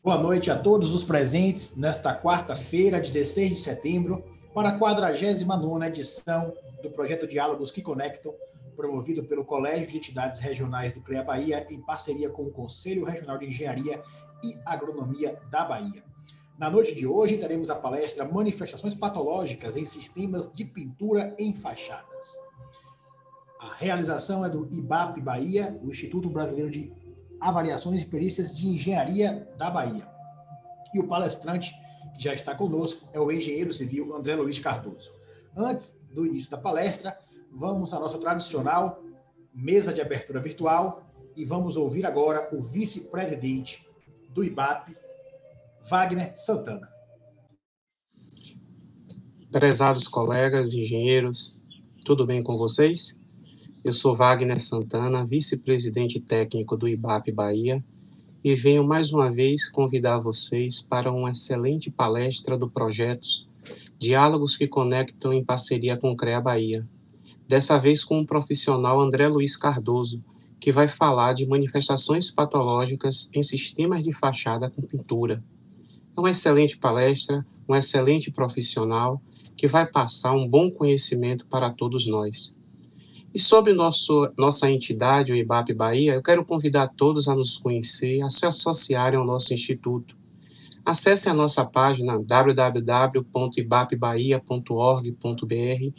Boa noite a todos os presentes nesta quarta-feira, 16 de setembro, para a 49ª edição do projeto Diálogos que Conectam, promovido pelo Colégio de Entidades Regionais do CREA Bahia, em parceria com o Conselho Regional de Engenharia e Agronomia da Bahia. Na noite de hoje, teremos a palestra Manifestações Patológicas em Sistemas de Pintura em Fachadas. A realização é do IBAP Bahia, o Instituto Brasileiro de Avaliações e Perícias de Engenharia da Bahia. E o palestrante que já está conosco é o engenheiro civil André Luiz Cardoso. Antes do início da palestra, vamos à nossa tradicional mesa de abertura virtual e vamos ouvir agora o vice-presidente do IBAP, Wagner Santana. Prezados colegas, engenheiros, tudo bem com vocês? Eu sou Wagner Santana, vice-presidente técnico do IBAP Bahia, e venho mais uma vez convidar vocês para uma excelente palestra do projeto Diálogos que Conectam em parceria com o CREA Bahia. Dessa vez com o profissional André Luiz Cardoso, que vai falar de manifestações patológicas em sistemas de fachada com pintura. É uma excelente palestra, um excelente profissional, que vai passar um bom conhecimento para todos nós. E sobre nossa entidade, o IBAP Bahia, eu quero convidar todos a nos conhecer, a se associarem ao nosso instituto. Acesse a nossa página www.ibapbahia.org.br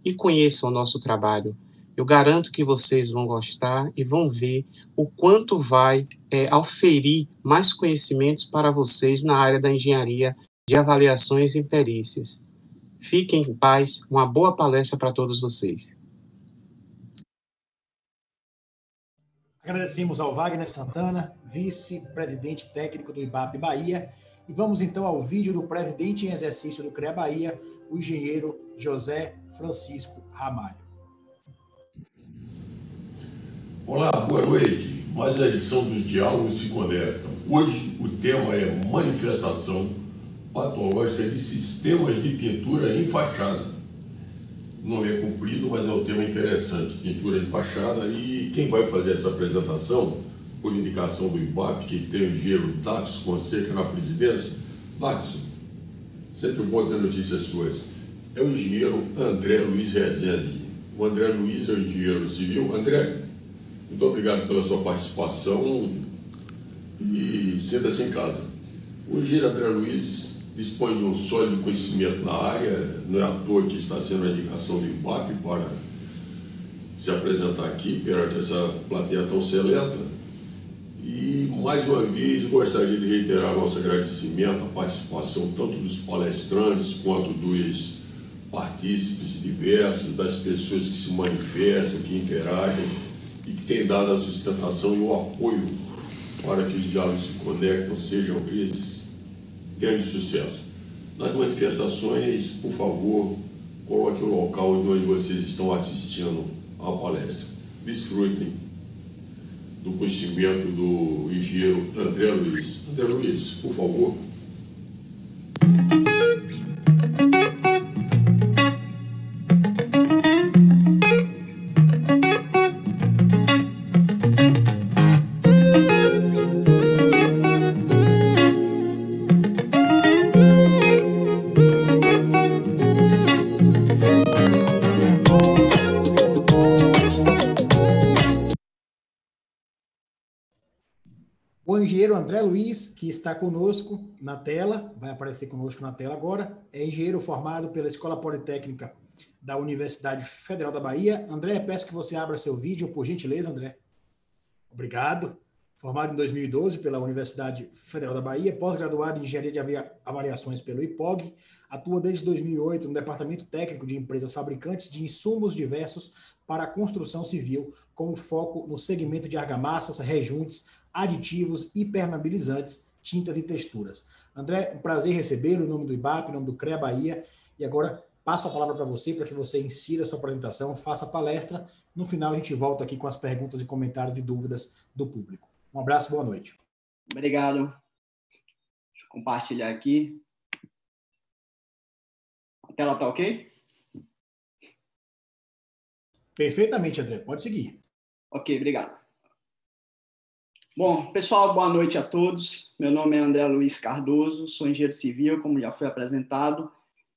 e conheçam o nosso trabalho. Eu garanto que vocês vão gostar e vão ver o quanto vai auferir mais conhecimentos para vocês na área da engenharia de avaliações e perícias. Fiquem em paz, uma boa palestra para todos vocês. Agradecemos ao Wagner Santana, vice-presidente técnico do IBAP Bahia, e vamos então ao vídeo do presidente em exercício do CREA Bahia, o engenheiro José Francisco Ramalho. Olá, boa noite. Mais uma edição dos Diálogos se Conectam. Hoje o tema é manifestação patológica de sistemas de pintura em fachada. O nome é comprido, mas é um tema interessante, pintura em fachada. E quem vai fazer essa apresentação, por indicação do IBAP, que tem o engenheiro Daxo Fonseca na presidência. Daxo, sempre bom ter notícias suas. É o engenheiro André Luiz Rezende. O André Luiz é o engenheiro civil. André, muito obrigado pela sua participação e sinta-se em casa. O engenheiro André Luiz dispõe de um sólido conhecimento na área, não é à toa que está sendo a indicação do IBAP para se apresentar aqui perante essa plateia tão seleta. E, mais uma vez, gostaria de reiterar nosso agradecimento à participação tanto dos palestrantes quanto dos partícipes diversos, das pessoas que se manifestam, que interagem e que têm dado a sustentação e o apoio para que os diálogos se conectam sejam esse grande sucesso. Nas manifestações, por favor, coloque o local de onde vocês estão assistindo à palestra. Desfrutem do conhecimento do engenheiro André Luiz. André Luiz, por favor. O engenheiro André Luiz, que está conosco na tela, vai aparecer conosco na tela agora, é engenheiro formado pela Escola Politécnica da Universidade Federal da Bahia. André, peço que você abra seu vídeo, por gentileza, André. Obrigado. Formado em 2012 pela Universidade Federal da Bahia, pós-graduado em Engenharia de Avaliações pelo IPOG, atua desde 2008 no Departamento Técnico de Empresas Fabricantes de Insumos Diversos para a Construção Civil, com foco no segmento de argamassas, rejuntes, aditivos, impermeabilizantes, tintas e texturas. André, um prazer recebê-lo em nome do IBAP, em nome do CREA Bahia, e agora passo a palavra para você, para que você insira a sua apresentação, faça a palestra. No final, a gente volta aqui com as perguntas e comentários e dúvidas do público. Um abraço, boa noite. Obrigado. Deixa eu compartilhar aqui. A tela está ok? Perfeitamente, André. Pode seguir. Ok, obrigado. Bom, pessoal, boa noite a todos. Meu nome é André Luiz Cardoso, sou engenheiro civil, como já foi apresentado.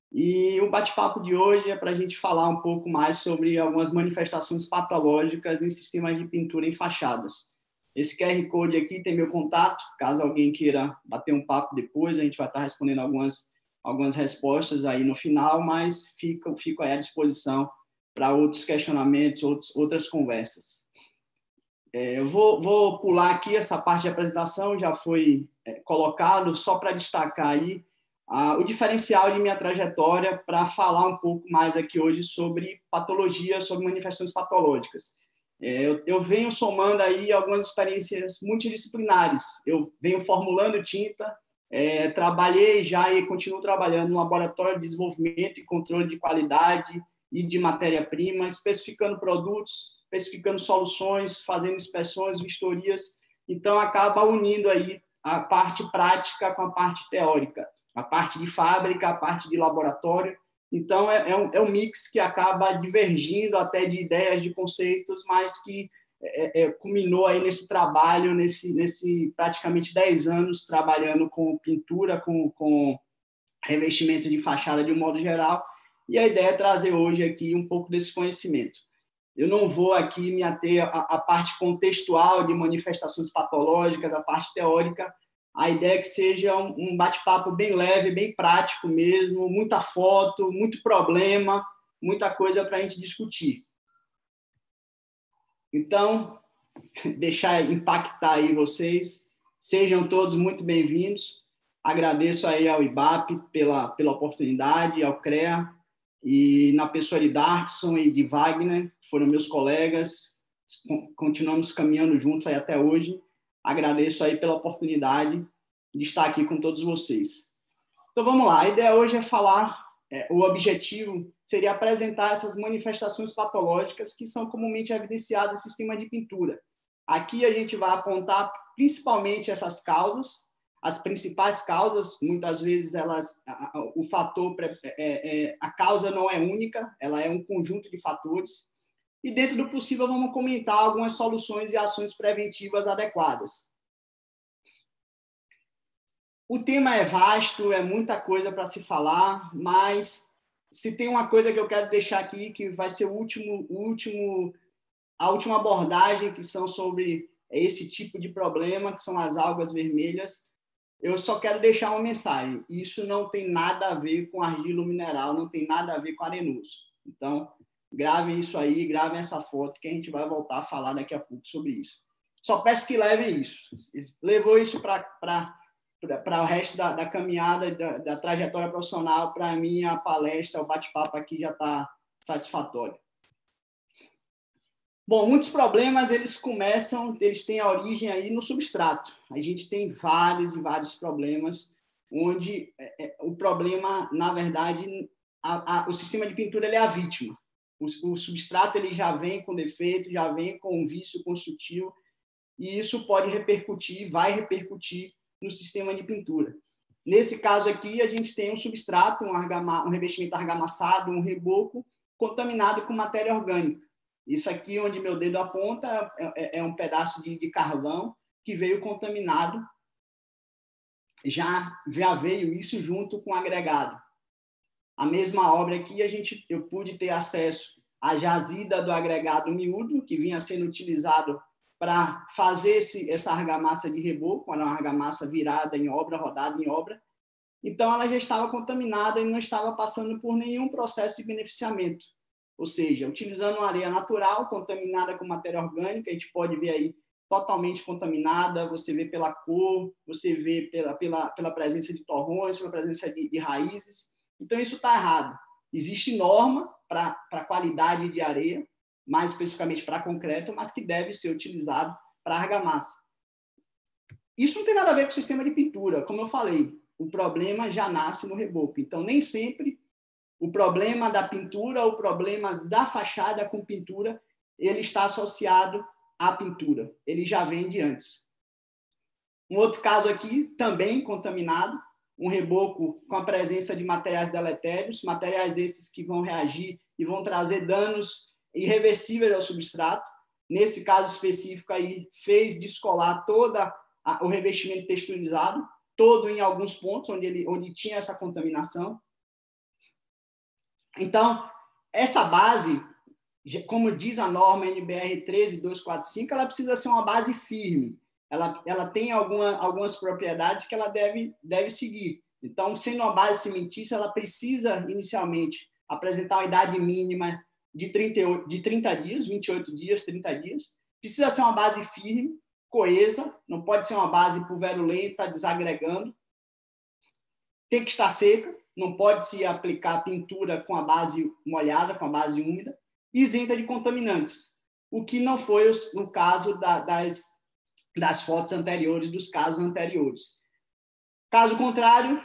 E o bate-papo de hoje é para a gente falar um pouco mais sobre algumas manifestações patológicas em sistemas de pintura em fachadas. Esse QR Code aqui tem meu contato, caso alguém queira bater um papo depois, a gente vai estar respondendo algumas respostas aí no final, mas fico aí à disposição para outros questionamentos, outras conversas. Eu vou pular aqui essa parte de apresentação, já foi colocado, só para destacar aí o diferencial de minha trajetória para falar um pouco mais aqui hoje sobre patologia, sobre manifestações patológicas. Eu venho somando aí algumas experiências multidisciplinares, eu venho formulando tinta, trabalhei já e continuo trabalhando no laboratório de desenvolvimento e controle de qualidade e de matéria-prima, especificando produtos, especificando soluções, fazendo inspeções, vistorias. Então, acaba unindo aí a parte prática com a parte teórica, a parte de fábrica, a parte de laboratório. Então, é um mix que acaba divergindo até de ideias, de conceitos, mas que culminou aí nesse trabalho, nesse praticamente 10 anos trabalhando com pintura, com revestimento de fachada de um modo geral. E a ideia é trazer hoje aqui um pouco desse conhecimento. Eu não vou aqui me ater à parte contextual de manifestações patológicas, a parte teórica. A ideia é que seja um bate-papo bem leve, bem prático mesmo, muita foto, muito problema, muita coisa para a gente discutir. Então, deixar impactar aí vocês. Sejam todos muito bem-vindos. Agradeço aí ao IBAP pela oportunidade, ao CREA, e na pessoa de Darkson e de Wagner, foram meus colegas, continuamos caminhando juntos aí até hoje. Agradeço aí pela oportunidade de estar aqui com todos vocês. Então vamos lá, a ideia hoje é falar, o objetivo seria apresentar essas manifestações patológicas que são comumente evidenciadas no sistema de pintura. Aqui a gente vai apontar principalmente essas causas, as principais causas, muitas vezes o fator, a causa não é única, ela é um conjunto de fatores, e dentro do possível vamos comentar algumas soluções e ações preventivas adequadas. O tema é vasto, é muita coisa para se falar, mas se tem uma coisa que eu quero deixar aqui, que vai ser a última abordagem, que são sobre esse tipo de problema, que são as algas vermelhas, eu só quero deixar uma mensagem. Isso não tem nada a ver com argila mineral, não tem nada a ver com arenoso. Então, gravem isso aí, gravem essa foto, que a gente vai voltar a falar daqui a pouco sobre isso. Só peço que levem isso. Levou isso para o resto da caminhada, da trajetória profissional, para mim, a palestra, o bate-papo aqui já está satisfatório. Bom, muitos problemas, eles têm a origem aí no substrato. A gente tem vários e vários problemas, onde o problema, na verdade, o sistema de pintura ele é a vítima. O substrato ele já vem com defeito, já vem com um vício construtivo, e isso pode repercutir, vai repercutir no sistema de pintura. Nesse caso aqui, a gente tem um substrato, um revestimento argamassado, um reboco, contaminado com matéria orgânica. Isso aqui, onde meu dedo aponta, é um pedaço de carvão que veio contaminado, já veio isso junto com o agregado. A mesma obra aqui, eu pude ter acesso à jazida do agregado miúdo, que vinha sendo utilizado para fazer essa argamassa de reboco, era uma argamassa virada em obra, rodada em obra. Então, ela já estava contaminada e não estava passando por nenhum processo de beneficiamento. Ou seja, utilizando uma areia natural, contaminada com matéria orgânica, a gente pode ver aí totalmente contaminada, você vê pela cor, você vê pela presença de torrões, pela presença de raízes. Então, isso está errado. Existe norma para a qualidade de areia, mais especificamente para concreto, mas que deve ser utilizado para argamassa. Isso não tem nada a ver com o sistema de pintura. Como eu falei, o problema já nasce no reboco. Então, nem sempre o problema da pintura, o problema da fachada com pintura, ele está associado à pintura. Ele já vem de antes. Um outro caso aqui, também contaminado, um reboco com a presença de materiais deletérios, materiais esses que vão reagir e vão trazer danos irreversíveis ao substrato. nesse caso específico aí, fez descolar todo o revestimento texturizado, todo em alguns pontos onde tinha essa contaminação. Então, essa base, como diz a norma NBR 13245, ela precisa ser uma base firme. Ela tem algumas propriedades que ela deve seguir. Então, sendo uma base cimentícia, ela precisa, inicialmente, apresentar uma idade mínima de 30 dias, 28 dias, 30 dias. Precisa ser uma base firme, coesa, não pode ser uma base pulverulenta, desagregando. Tem que estar seca, não pode se aplicar pintura com a base molhada, com a base úmida, e isenta de contaminantes, o que não foi o caso das fotos anteriores, dos casos anteriores. Caso contrário,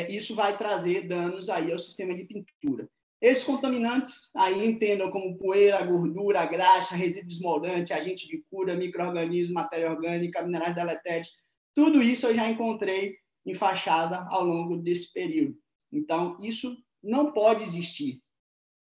isso vai trazer danos aí ao sistema de pintura. Esses contaminantes, aí entendam como poeira, gordura, graxa, resíduo desmoldante, agente de cura, micro-organismo, matéria orgânica, minerais deletérios, tudo isso eu já encontrei em fachada ao longo desse período. Então, isso não pode existir.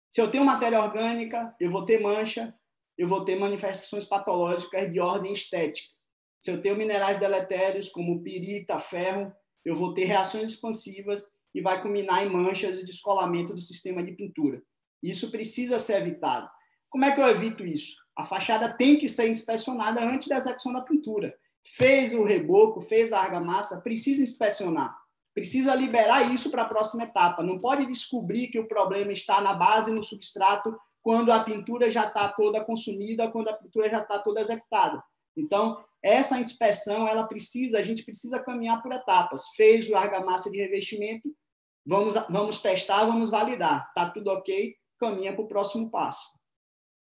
Se eu tenho matéria orgânica, eu vou ter mancha, eu vou ter manifestações patológicas de ordem estética. Se eu tenho minerais deletérios, como pirita, ferro, eu vou ter reações expansivas e vai culminar em manchas e descolamento do sistema de pintura. Isso precisa ser evitado. Como é que eu evito isso? A fachada tem que ser inspecionada antes da execução da pintura. Fez o reboco, fez a argamassa, precisa inspecionar. Precisa liberar isso para a próxima etapa. Não pode descobrir que o problema está na base, no substrato, quando a pintura já está toda consumida, quando a pintura já está toda executada. Então, essa inspeção, a gente precisa caminhar por etapas. Fez o argamassa de revestimento, vamos testar, vamos validar. Está tudo ok, caminha para o próximo passo.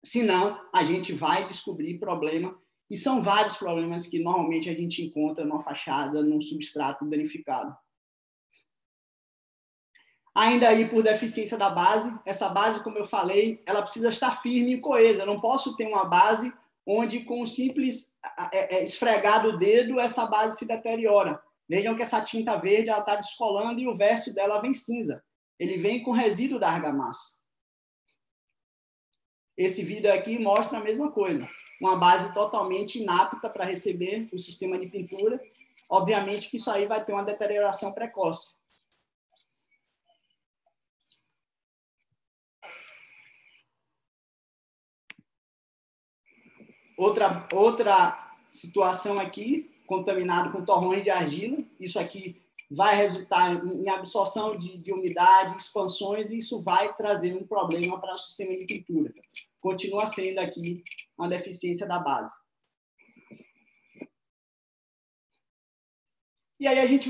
Senão, a gente vai descobrir problema, e são vários problemas que normalmente a gente encontra numa fachada, num substrato danificado. Ainda aí, por deficiência da base, essa base, como eu falei, ela precisa estar firme e coesa. Eu não posso ter uma base onde, com um simples esfregar do dedo, essa base se deteriora. Vejam que essa tinta verde está descolando e o verso dela vem cinza. Ele vem com resíduo da argamassa. Esse vídeo aqui mostra a mesma coisa. Uma base totalmente inapta para receber o sistema de pintura. Obviamente que isso aí vai ter uma deterioração precoce. Outra situação aqui, contaminado com torrões de argila. Isso aqui vai resultar em absorção de umidade, expansões, e isso vai trazer um problema para o sistema de pintura. Continua sendo aqui uma deficiência da base. E aí a gente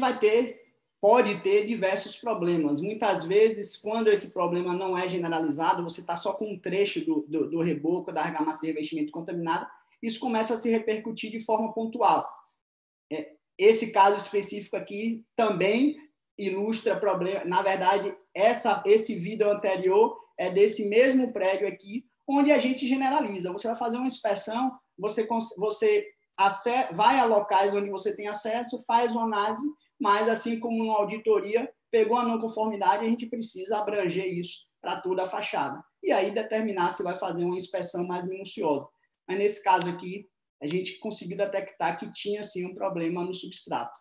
pode ter diversos problemas. Muitas vezes, quando esse problema não é generalizado, você está só com um trecho do reboco, da argamassa de revestimento contaminada, isso começa a se repercutir de forma pontual. Esse caso específico aqui também ilustra problema. Na verdade, esse vídeo anterior é desse mesmo prédio aqui, onde a gente generaliza. Você vai fazer uma inspeção, você vai a locais onde você tem acesso, faz uma análise, mas, assim como uma auditoria, pegou a não conformidade, a gente precisa abranger isso para toda a fachada. E aí determinar se vai fazer uma inspeção mais minuciosa. Mas, nesse caso aqui, a gente conseguiu detectar que tinha, sim, um problema no substrato.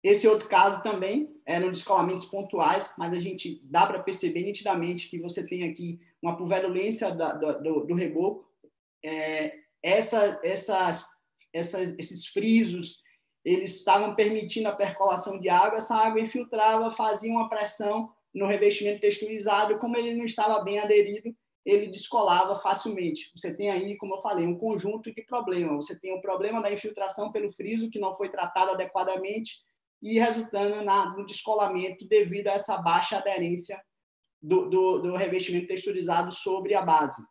Esse outro caso também eram descolamentos pontuais, mas a gente dá para perceber nitidamente que você tem aqui uma pulverulência do reboco. Esses frisos, eles estavam permitindo a percolação de água, essa água infiltrava, fazia uma pressão no revestimento texturizado, como ele não estava bem aderido, ele descolava facilmente. Você tem aí, como eu falei, um conjunto de problemas. Você tem o problema da infiltração pelo friso, que não foi tratado adequadamente, e resultando no descolamento devido a essa baixa aderência do revestimento texturizado sobre a base.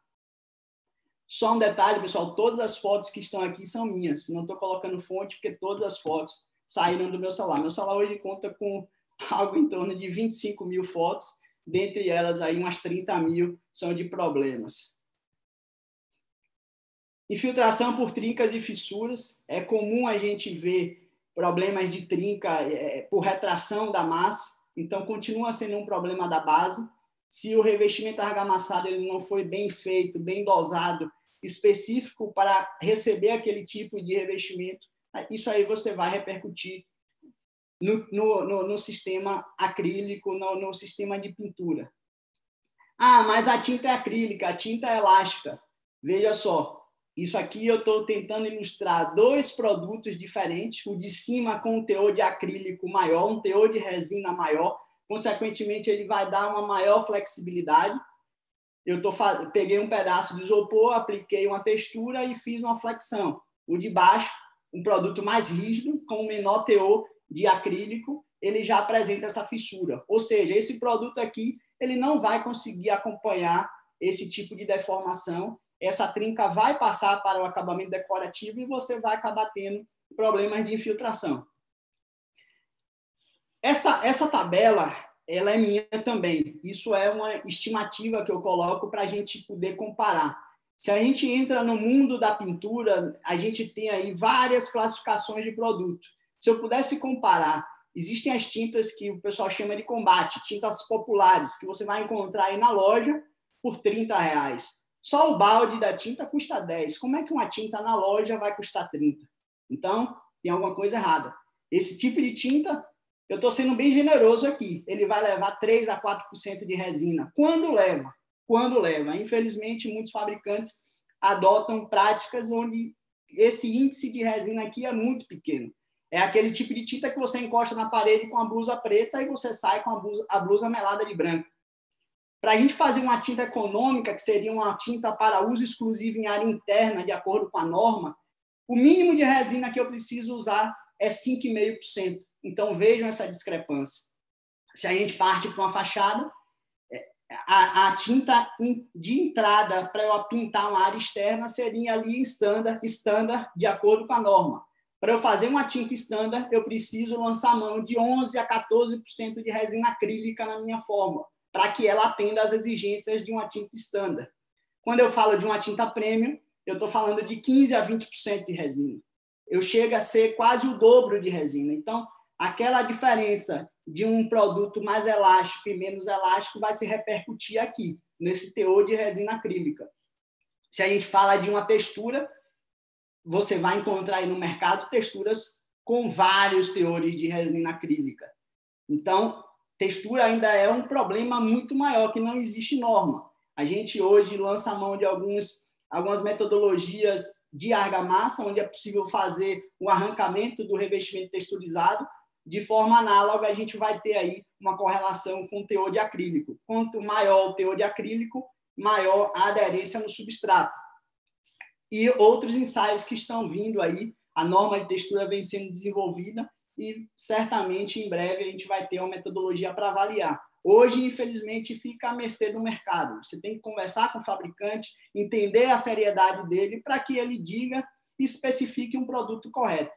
Só um detalhe, pessoal, todas as fotos que estão aqui são minhas. Não estou colocando fonte, porque todas as fotos saíram do meu celular. Meu celular hoje conta com algo em torno de 25 mil fotos, dentre elas aí umas 30 mil são de problemas. Infiltração por trincas e fissuras. É comum a gente ver problemas de trinca por retração da massa, então continua sendo um problema da base. se o revestimento argamassado ele não foi bem feito, bem dosado, específico para receber aquele tipo de revestimento, isso aí você vai repercutir no sistema acrílico, no sistema de pintura. Ah, mas a tinta é acrílica, a tinta é elástica. Veja só, isso aqui eu estou tentando ilustrar dois produtos diferentes, o de cima com um teor de acrílico maior, um teor de resina maior, consequentemente ele vai dar uma maior flexibilidade. Peguei um pedaço de isopor, apliquei uma textura e fiz uma flexão. O de baixo, um produto mais rígido, com menor teor de acrílico, ele já apresenta essa fissura. Ou seja, esse produto aqui ele não vai conseguir acompanhar esse tipo de deformação. Essa trinca vai passar para o acabamento decorativo e você vai acabar tendo problemas de infiltração. Essa tabela, ela é minha também. Isso é uma estimativa que eu coloco para a gente poder comparar. Se a gente entra no mundo da pintura, a gente tem aí várias classificações de produto. Se eu pudesse comparar, existem as tintas que o pessoal chama de combate, tintas populares, que você vai encontrar aí na loja por R$30. Só o balde da tinta custa 10. Como é que uma tinta na loja vai custar 30? Então, tem alguma coisa errada. Esse tipo de tinta, eu estou sendo bem generoso aqui, ele vai levar 3 a 4% de resina. Quando leva? Quando leva. Infelizmente, muitos fabricantes adotam práticas onde esse índice de resina aqui é muito pequeno. É aquele tipo de tinta que você encosta na parede com a blusa preta e você sai com a blusa melada de branco. Para a gente fazer uma tinta econômica, que seria uma tinta para uso exclusivo em área interna, de acordo com a norma, o mínimo de resina que eu preciso usar é 5,5%. Então, vejam essa discrepância. Se a gente parte para uma fachada, a tinta de entrada para eu pintar uma área externa seria ali standard, de acordo com a norma. Para eu fazer uma tinta standard, eu preciso lançar mão de 11% a 14% de resina acrílica na minha fórmula, para que ela atenda às exigências de uma tinta standard. Quando eu falo de uma tinta premium, eu estou falando de 15% a 20% de resina. Eu chego a ser quase o dobro de resina. Então, aquela diferença de um produto mais elástico e menos elástico vai se repercutir aqui, nesse teor de resina acrílica. Se a gente fala de uma textura, você vai encontrar aí no mercado texturas com vários teores de resina acrílica. Então, textura ainda é um problema muito maior, que não existe norma. A gente hoje lança a mão de algumas metodologias de argamassa, onde é possível fazer o arrancamento do revestimento texturizado. De forma análoga, a gente vai ter aí uma correlação com o teor de acrílico. Quanto maior o teor de acrílico, maior a aderência no substrato. E outros ensaios que estão vindo aí, a norma de textura vem sendo desenvolvida e certamente em breve a gente vai ter uma metodologia para avaliar. Hoje, infelizmente, fica à mercê do mercado. Você tem que conversar com o fabricante, entender a seriedade dele para que ele diga e especifique um produto correto.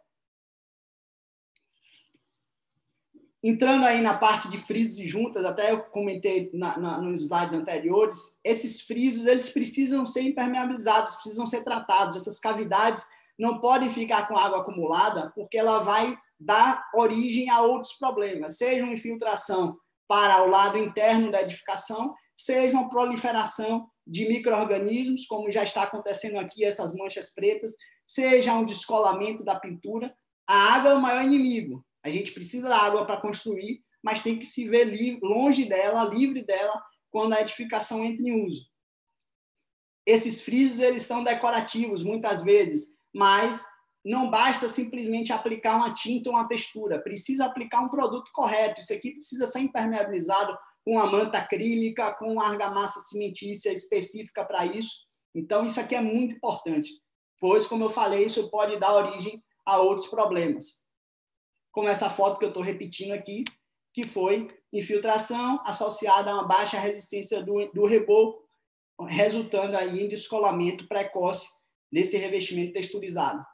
Entrando aí na parte de frisos e juntas, até eu comentei nos slides anteriores, esses frisos eles precisam ser impermeabilizados, precisam ser tratados. Essas cavidades não podem ficar com água acumulada, porque ela vai dar origem a outros problemas, seja uma infiltração para o lado interno da edificação, seja uma proliferação de micro-organismos, como já está acontecendo aqui, essas manchas pretas, seja um descolamento da pintura. A água é o maior inimigo. A gente precisa da água para construir, mas tem que se ver longe dela, livre dela, quando a edificação entra em uso. Esses frisos eles são decorativos, muitas vezes, mas não basta simplesmente aplicar uma tinta ou uma textura, precisa aplicar um produto correto. Isso aqui precisa ser impermeabilizado com uma manta acrílica, com uma argamassa cimentícia específica para isso. Então, isso aqui é muito importante, pois, como eu falei, isso pode dar origem a outros problemas. Como essa foto que eu estou repetindo aqui, que foi infiltração associada a uma baixa resistência do reboco, resultando aí em descolamento precoce desse revestimento texturizado.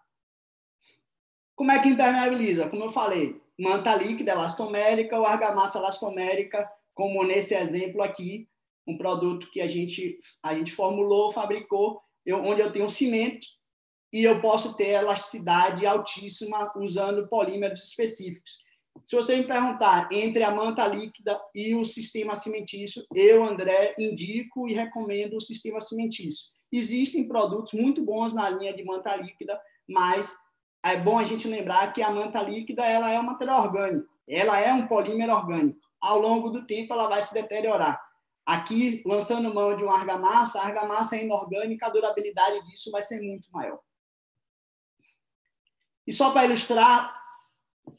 Como é que impermeabiliza? Como eu falei, manta líquida elastomérica ou argamassa elastomérica, como nesse exemplo aqui, um produto que a gente formulou, fabricou, onde eu tenho cimento e eu posso ter elasticidade altíssima usando polímeros específicos. Se você me perguntar entre a manta líquida e o sistema cimentício, eu, André, indico e recomendo o sistema cimentício. Existem produtos muito bons na linha de manta líquida, mas é bom a gente lembrar que a manta líquida ela é um material orgânico, ela é um polímero orgânico. Ao longo do tempo, ela vai se deteriorar. Aqui, lançando mão de uma argamassa, a argamassa é inorgânica, a durabilidade disso vai ser muito maior. E só para ilustrar,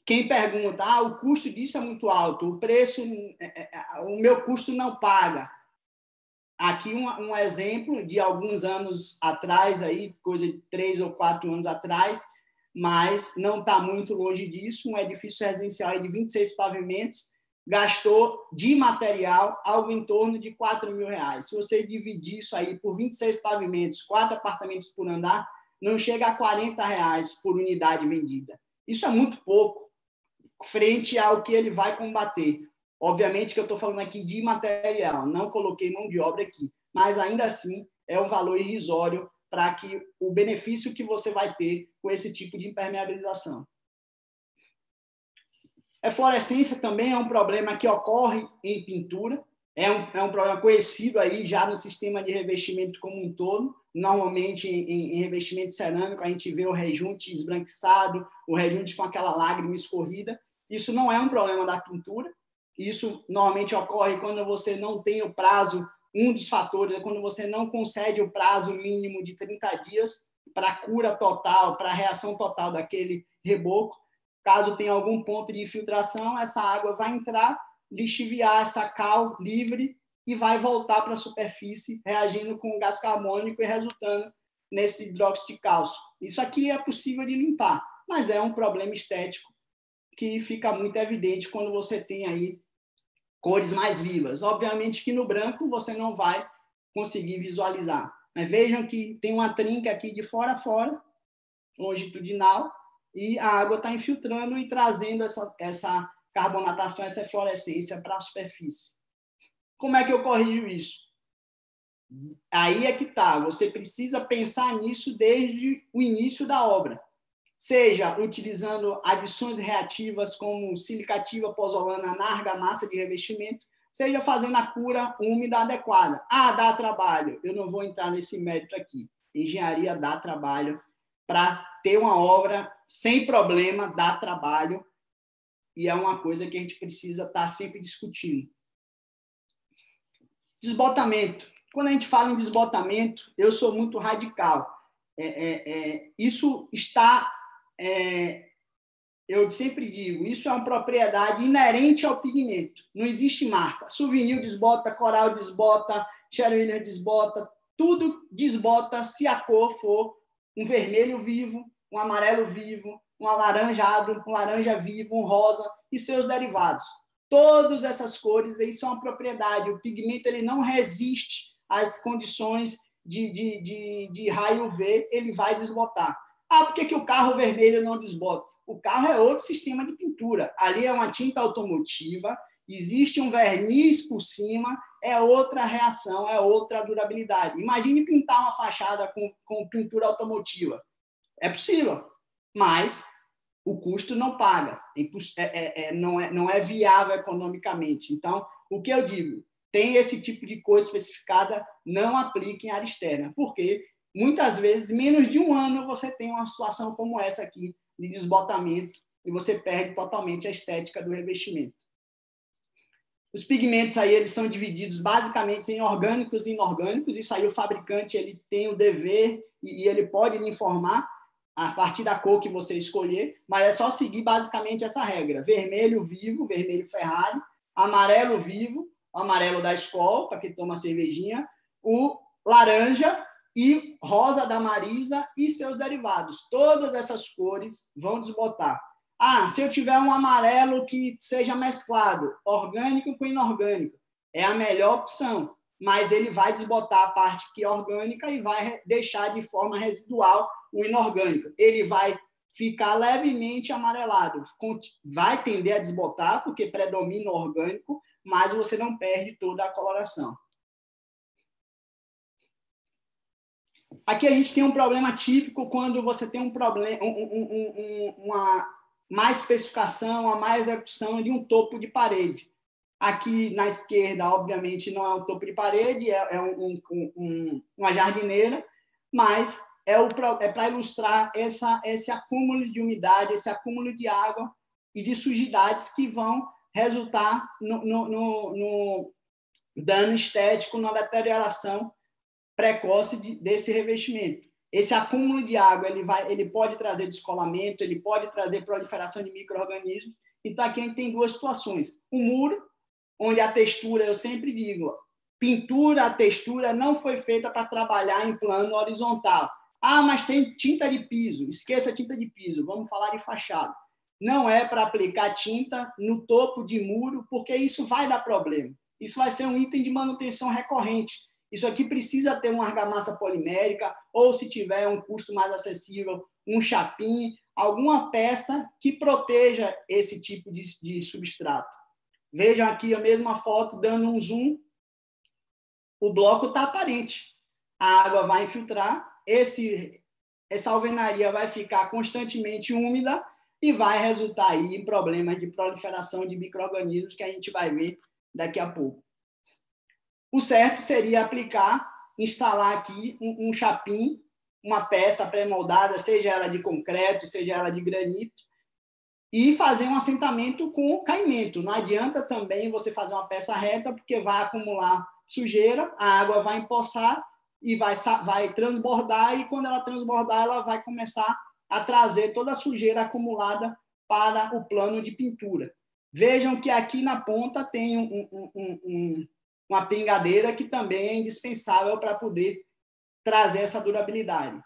quem pergunta, o custo disso é muito alto, o preço, o meu custo não paga. Aqui um exemplo de alguns anos atrás, aí, coisa de 3 ou 4 anos atrás, mas não está muito longe disso, um edifício residencial de 26 pavimentos, gastou de material algo em torno de R$4.000. Se você dividir isso aí por 26 pavimentos, 4 apartamentos por andar, não chega a R$40 por unidade vendida. Isso é muito pouco frente ao que ele vai combater. Obviamente que eu estou falando aqui de material, não coloquei mão de obra aqui, mas ainda assim é um valor irrisório para que o benefício que você vai ter com esse tipo de impermeabilização. A fluorescência também é um problema que ocorre em pintura, é um problema conhecido aí já no sistema de revestimento como um todo. Normalmente, em revestimento cerâmico, a gente vê o rejunte esbranquiçado, o rejunte com aquela lágrima escorrida. Isso não é um problema da pintura. Isso normalmente ocorre quando você não tem o prazo. Um dos fatores é quando você não concede o prazo mínimo de 30 dias para a cura total, para a reação total daquele reboco. Caso tenha algum ponto de infiltração, essa água vai entrar, lixiviar essa cal livre e vai voltar para a superfície, reagindo com o gás carbônico e resultando nesse hidróxido de cálcio. Isso aqui é possível de limpar, mas é um problema estético que fica muito evidente quando você tem aí cores mais vivas. Obviamente que no branco você não vai conseguir visualizar. Mas vejam que tem uma trinca aqui de fora a fora, longitudinal, e a água está infiltrando e trazendo essa carbonatação, essa fluorescência para a superfície. Como é que eu corrijo isso? Aí é que está. Você precisa pensar nisso desde o início da obra. Seja utilizando adições reativas como silicativa pozolana na argamassa de revestimento, seja fazendo a cura úmida adequada. Dá trabalho. Eu não vou entrar nesse mérito aqui. Engenharia dá trabalho. Para ter uma obra sem problema, dá trabalho. E é uma coisa que a gente precisa estar sempre discutindo. Desbotamento. Quando a gente fala em desbotamento, eu sou muito radical. Isso está... eu sempre digo, isso é uma propriedade inerente ao pigmento. Não existe marca. Souvenir desbota, coral desbota, Sherwin desbota, tudo desbota se a cor for um vermelho vivo, um amarelo vivo, um alaranjado, um laranja vivo, um rosa e seus derivados. Todas essas cores aí são uma propriedade. O pigmento ele não resiste às condições de raio UV, ele vai desbotar. Por que o carro vermelho não desbota? O carro é outro sistema de pintura. Ali é uma tinta automotiva, existe um verniz por cima, é outra reação, é outra durabilidade. Imagine pintar uma fachada com pintura automotiva. É possível, mas o custo não paga. Não é viável economicamente. Então, o que eu digo? Tem esse tipo de coisa especificada, não aplique em área externa. Por quê? Muitas vezes, menos de um ano, você tem uma situação como essa aqui, de desbotamento, e você perde totalmente a estética do revestimento. Os pigmentos aí, eles são divididos basicamente em orgânicos e inorgânicos. Isso aí o fabricante ele tem o dever e ele pode lhe informar a partir da cor que você escolher, mas é só seguir basicamente essa regra. Vermelho vivo, vermelho Ferrari, amarelo vivo, o amarelo da escola, para quem toma cervejinha, o laranja e rosa da Marisa e seus derivados. Todas essas cores vão desbotar. Se eu tiver um amarelo que seja mesclado, orgânico com inorgânico, é a melhor opção, mas ele vai desbotar a parte que é orgânica e vai deixar de forma residual o inorgânico. Ele vai ficar levemente amarelado, vai tender a desbotar, porque predomina o orgânico, mas você não perde toda a coloração. Aqui a gente tem um problema típico quando você tem um problema, mais especificação, a mais execução de um topo de parede. Aqui na esquerda, obviamente, não é um topo de parede, é uma jardineira, mas é para ilustrar esse acúmulo de umidade, esse acúmulo de água e de sujidades que vão resultar no dano estético, na deterioração precoce desse revestimento. Esse acúmulo de água ele pode trazer descolamento, ele pode trazer proliferação de micro-organismos. Então, aqui a gente tem duas situações. O muro, onde a textura, eu sempre digo, pintura, a textura não foi feita para trabalhar em plano horizontal. Ah, mas tem tinta de piso. Esqueça a tinta de piso, vamos falar de fachada. Não é para aplicar tinta no topo de muro, porque isso vai dar problema. Isso vai ser um item de manutenção recorrente. Isso aqui precisa ter uma argamassa polimérica, ou se tiver um custo mais acessível, um chapim, alguma peça que proteja esse tipo de substrato. Vejam aqui a mesma foto, dando um zoom. O bloco está aparente. A água vai infiltrar, essa alvenaria vai ficar constantemente úmida e vai resultar aí em problemas de proliferação de micro-organismos que a gente vai ver daqui a pouco. O certo seria instalar aqui um chapim, uma peça pré-moldada, seja ela de concreto, seja ela de granito, e fazer um assentamento com caimento. Não adianta também você fazer uma peça reta, porque vai acumular sujeira, a água vai empoçar e vai transbordar, e quando ela transbordar, ela vai começar a trazer toda a sujeira acumulada para o plano de pintura. Vejam que aqui na ponta tem uma pingadeira que também é indispensável para poder trazer essa durabilidade.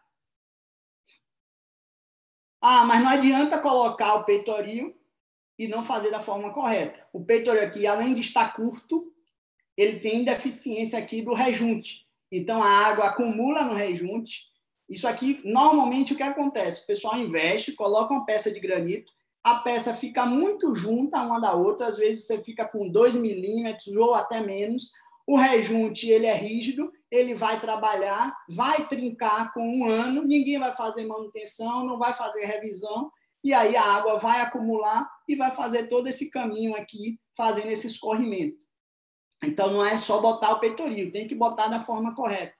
Ah, mas não adianta colocar o peitoril e não fazer da forma correta. O peitoril aqui, além de estar curto, ele tem deficiência aqui do rejunte. Então, a água acumula no rejunte. Isso aqui, normalmente, o que acontece? O pessoal investe, coloca uma peça de granito, a peça fica muito junta uma da outra, às vezes você fica com 2 milímetros ou até menos. O rejunte, ele é rígido, ele vai trabalhar, vai trincar com 1 ano, ninguém vai fazer manutenção, não vai fazer revisão, e aí a água vai acumular e vai fazer todo esse caminho aqui, fazendo esse escorrimento. Então, não é só botar o peitoril, tem que botar da forma correta.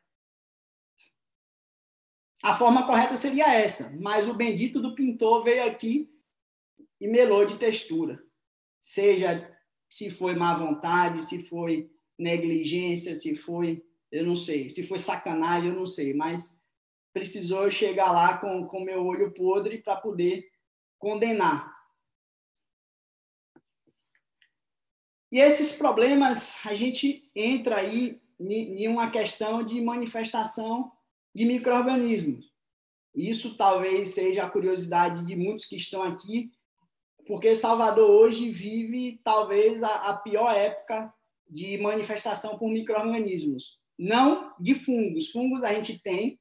A forma correta seria essa, mas o bendito do pintor veio aqui e melou de textura. Seja se foi má vontade, se foi negligência, se foi, eu não sei, se foi sacanagem, eu não sei, mas precisou eu chegar lá com meu olho podre para poder condenar. E esses problemas, a gente entra aí em uma questão de manifestação de micro-organismos. Isso talvez seja a curiosidade de muitos que estão aqui, porque Salvador hoje vive talvez a pior época de manifestação por micro-organismos. Não de fungos. Fungos a gente tem,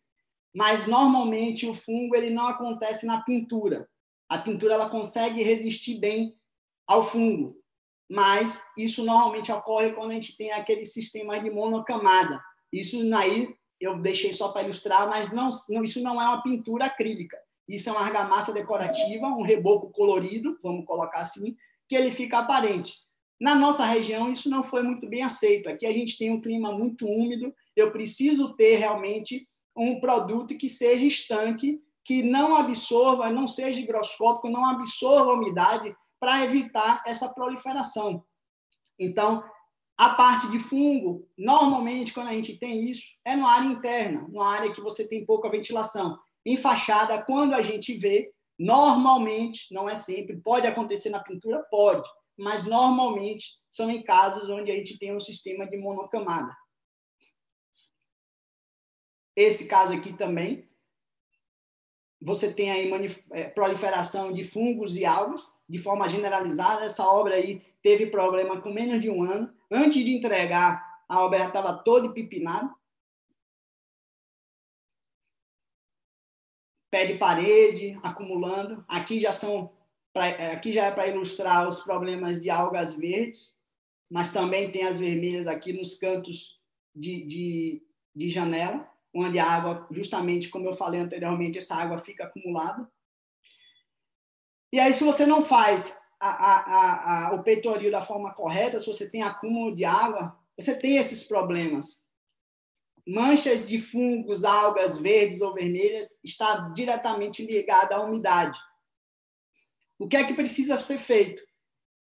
mas normalmente o fungo ele não acontece na pintura. A pintura ela consegue resistir bem ao fungo, mas isso normalmente ocorre quando a gente tem aquele sistema de monocamada. Isso aí eu deixei só para ilustrar, mas isso não é uma pintura acrílica. Isso é uma argamassa decorativa, um reboco colorido, vamos colocar assim, que ele fica aparente. Na nossa região, isso não foi muito bem aceito. Aqui a gente tem um clima muito úmido, eu preciso ter realmente um produto que seja estanque, que não absorva, não seja higroscópico, não absorva a umidade para evitar essa proliferação. Então, a parte de fungo, normalmente, quando a gente tem isso, é na área interna, numa área que você tem pouca ventilação. Em fachada, quando a gente vê, normalmente, não é sempre, pode acontecer na pintura? Pode, mas normalmente são em casos onde a gente tem um sistema de monocamada. Esse caso aqui também, você tem aí proliferação de fungos e algas, de forma generalizada. Essa obra aí teve problema com menos de 1 ano. Antes de entregar, a obra já estava toda empipinada. Pé de parede, acumulando. Aqui já é para ilustrar os problemas de algas verdes, mas também tem as vermelhas aqui nos cantos de janela, onde a água, justamente como eu falei anteriormente, essa água fica acumulada. E aí, se você não faz o peitoril da forma correta, se você tem acúmulo de água, você tem esses problemas. Manchas de fungos, algas verdes ou vermelhas está diretamente ligada à umidade. O que é que precisa ser feito?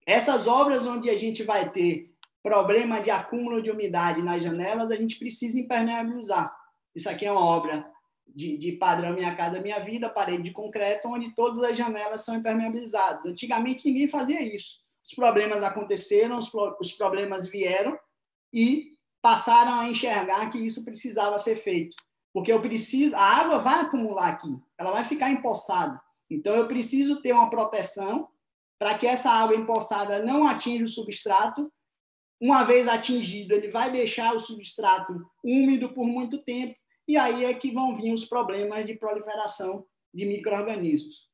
Essas obras onde a gente vai ter problema de acúmulo de umidade nas janelas, a gente precisa impermeabilizar. Isso aqui é uma obra de padrão Minha Casa Minha Vida, parede de concreto, onde todas as janelas são impermeabilizadas. Antigamente, ninguém fazia isso. Os problemas aconteceram, os problemas vieram e passaram a enxergar que isso precisava ser feito. Porque a água vai acumular aqui, ela vai ficar empoçada. Então, eu preciso ter uma proteção para que essa água empoçada não atinja o substrato. Uma vez atingido, ele vai deixar o substrato úmido por muito tempo, e aí é que vão vir os problemas de proliferação de micro-organismos.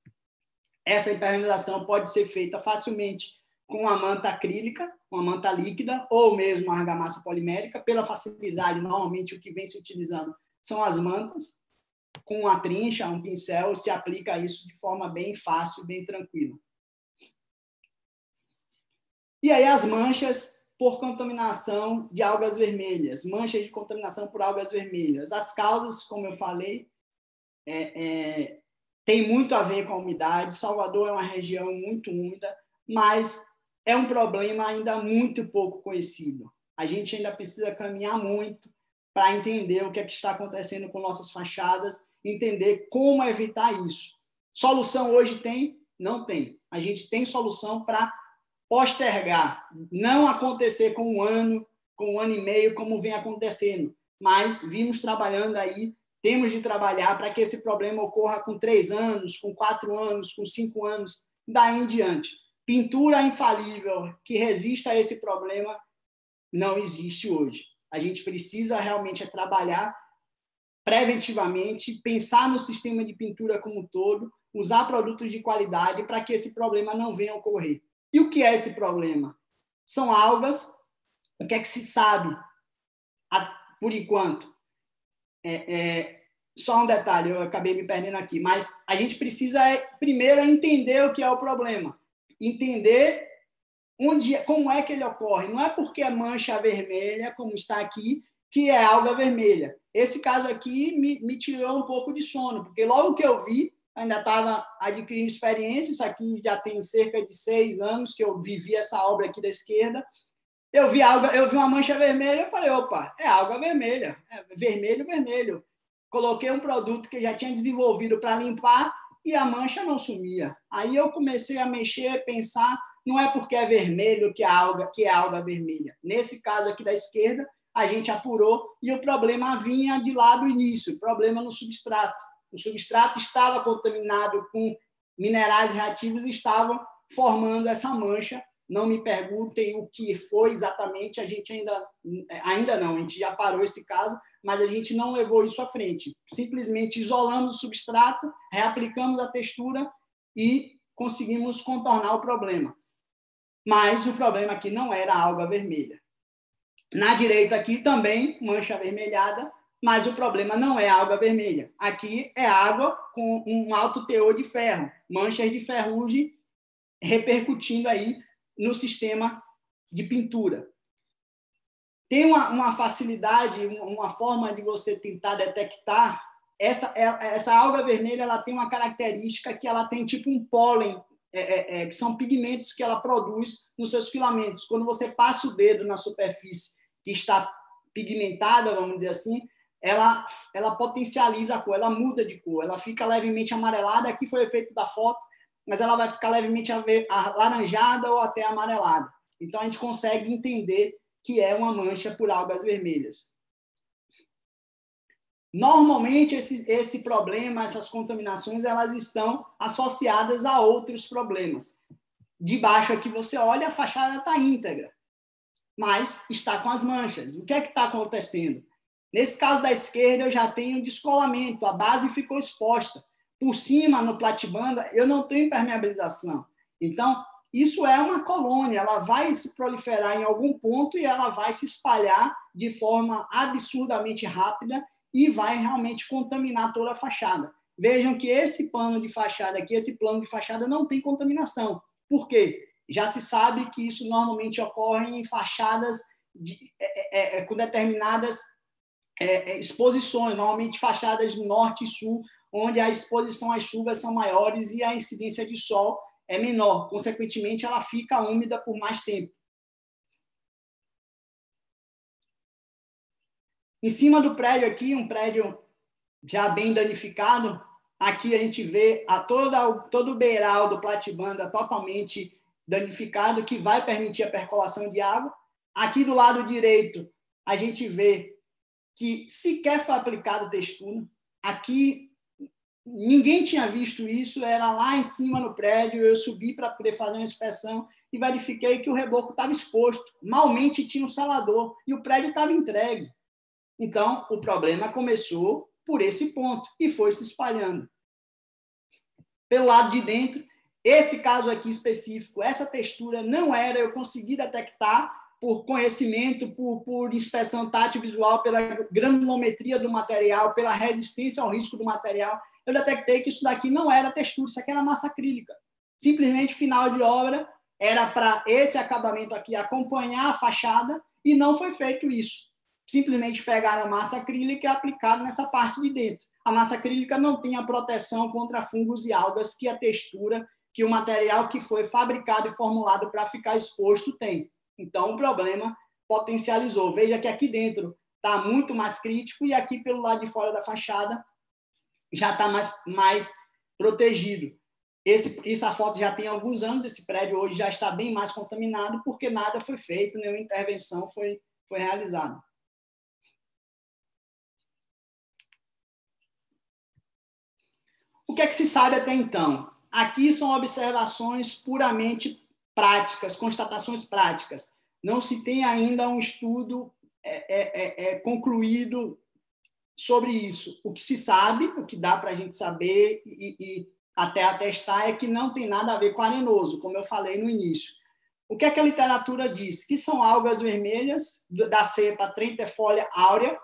Essa impermeabilização pode ser feita facilmente com uma manta acrílica, uma manta líquida, ou mesmo a argamassa polimérica. Pela facilidade, normalmente o que vem se utilizando são as mantas. Com uma trincha, um pincel, se aplica isso de forma bem fácil, bem tranquila. E aí as manchas por contaminação de algas vermelhas, manchas de contaminação por algas vermelhas. As causas, como eu falei, tem muito a ver com a umidade. Salvador é uma região muito úmida, mas é um problema ainda muito pouco conhecido. A gente ainda precisa caminhar muito para entender o que é que está acontecendo com nossas fachadas, entender como evitar isso. Solução hoje tem? Não tem. A gente tem solução para postergar, não acontecer com um ano e meio, como vem acontecendo, mas vimos trabalhando aí, temos de trabalhar para que esse problema ocorra com 3 anos, com 4 anos, com 5 anos, daí em diante. Pintura infalível que resista a esse problema não existe hoje. A gente precisa realmente trabalhar preventivamente, pensar no sistema de pintura como um todo, usar produtos de qualidade para que esse problema não venha a ocorrer. E o que é esse problema? São algas. O que é que se sabe por enquanto? Só um detalhe, eu acabei me perdendo aqui, mas a gente precisa primeiro entender o que é o problema, entender como é que ele ocorre. Não é porque é mancha vermelha, como está aqui, que é alga vermelha. Esse caso aqui me tirou um pouco de sono, porque logo que eu vi, ainda estava adquirindo experiência, isso aqui já tem cerca de 6 anos que eu vivi essa obra aqui da esquerda. Eu vi uma mancha vermelha, eu falei, opa, é alga vermelha, vermelho. Coloquei um produto que eu já tinha desenvolvido para limpar e a mancha não sumia. Aí eu comecei a mexer, pensar, não é porque é vermelho que é alga vermelha. Nesse caso aqui da esquerda, a gente apurou e o problema vinha de lá do início, problema no substrato. O substrato estava contaminado com minerais reativos e estavam formando essa mancha. Não me perguntem o que foi exatamente, a gente ainda não, a gente já parou esse caso, mas a gente não levou isso à frente. Simplesmente isolamos o substrato, reaplicamos a textura e conseguimos contornar o problema. Mas o problema aqui não era a alga vermelha. Na direita aqui também, mancha avermelhada, mas o problema não é a alga vermelha. Aqui é água com um alto teor de ferro, manchas de ferrugem repercutindo aí no sistema de pintura. Tem uma facilidade, uma forma de você tentar detectar. Essa alga vermelha, ela tem uma característica que ela tem tipo um pólen, que são pigmentos que ela produz nos seus filamentos. Quando você passa o dedo na superfície que está pigmentada, vamos dizer assim, ela potencializa a cor, ela muda de cor, ela fica levemente amarelada. Aqui foi o efeito da foto, mas ela vai ficar levemente alaranjada ou até amarelada. Então, a gente consegue entender que é uma mancha por algas vermelhas. Normalmente, esse problema, essas contaminações, elas estão associadas a outros problemas. De baixo aqui você olha, a fachada está íntegra, mas está com as manchas. O que é que está acontecendo? Nesse caso da esquerda, eu já tenho descolamento, a base ficou exposta. Por cima, no platibanda, eu não tenho impermeabilização. Então, isso é uma colônia, ela vai se proliferar em algum ponto e ela vai se espalhar de forma absurdamente rápida e vai realmente contaminar toda a fachada. vejam que esse plano de fachada aqui, esse plano de fachada não tem contaminação. Por quê? Já se sabe que isso normalmente ocorre em fachadas com determinadas exposições, normalmente fachadas norte e sul, onde a exposição às chuvas são maiores e a incidência de sol é menor. Consequentemente, ela fica úmida por mais tempo. Em cima do prédio aqui, um prédio já bem danificado, aqui a gente vê todo o beiral do platibanda totalmente danificado, que vai permitir a percolação de água. Aqui do lado direito, a gente vê que sequer foi aplicado textura. Aqui, ninguém tinha visto isso, era lá em cima no prédio, eu subi para poder fazer uma inspeção e verifiquei que o reboco estava exposto. Malmente tinha um selador e o prédio estava entregue. Então, o problema começou por esse ponto e foi se espalhando. Pelo lado de dentro, esse caso aqui específico, essa textura não era, eu consegui detectar por conhecimento, por inspeção tátil visual, pela granulometria do material, pela resistência ao risco do material, eu detectei que isso daqui não era textura, isso aqui era massa acrílica. Simplesmente, final de obra, era para esse acabamento aqui acompanhar a fachada e não foi feito isso. Simplesmente pegaram a massa acrílica e aplicaram nessa parte de dentro. A massa acrílica não tem a proteção contra fungos e algas que a textura, que o material que foi fabricado e formulado para ficar exposto tem. Então, o problema potencializou. Veja que aqui dentro está muito mais crítico e aqui pelo lado de fora da fachada já está mais protegido. Essa foto já tem alguns anos, esse prédio hoje já está bem mais contaminado porque nada foi feito, nenhuma intervenção foi realizada. O que é que se sabe até então? Aqui são observações puramente práticas, constatações práticas. Não se tem ainda um estudo concluído sobre isso. O que se sabe, o que dá para a gente saber e até atestar é que não tem nada a ver com arenoso, como eu falei no início. O que é que a literatura diz? Que são algas vermelhas da cepa Trentefolia aurea.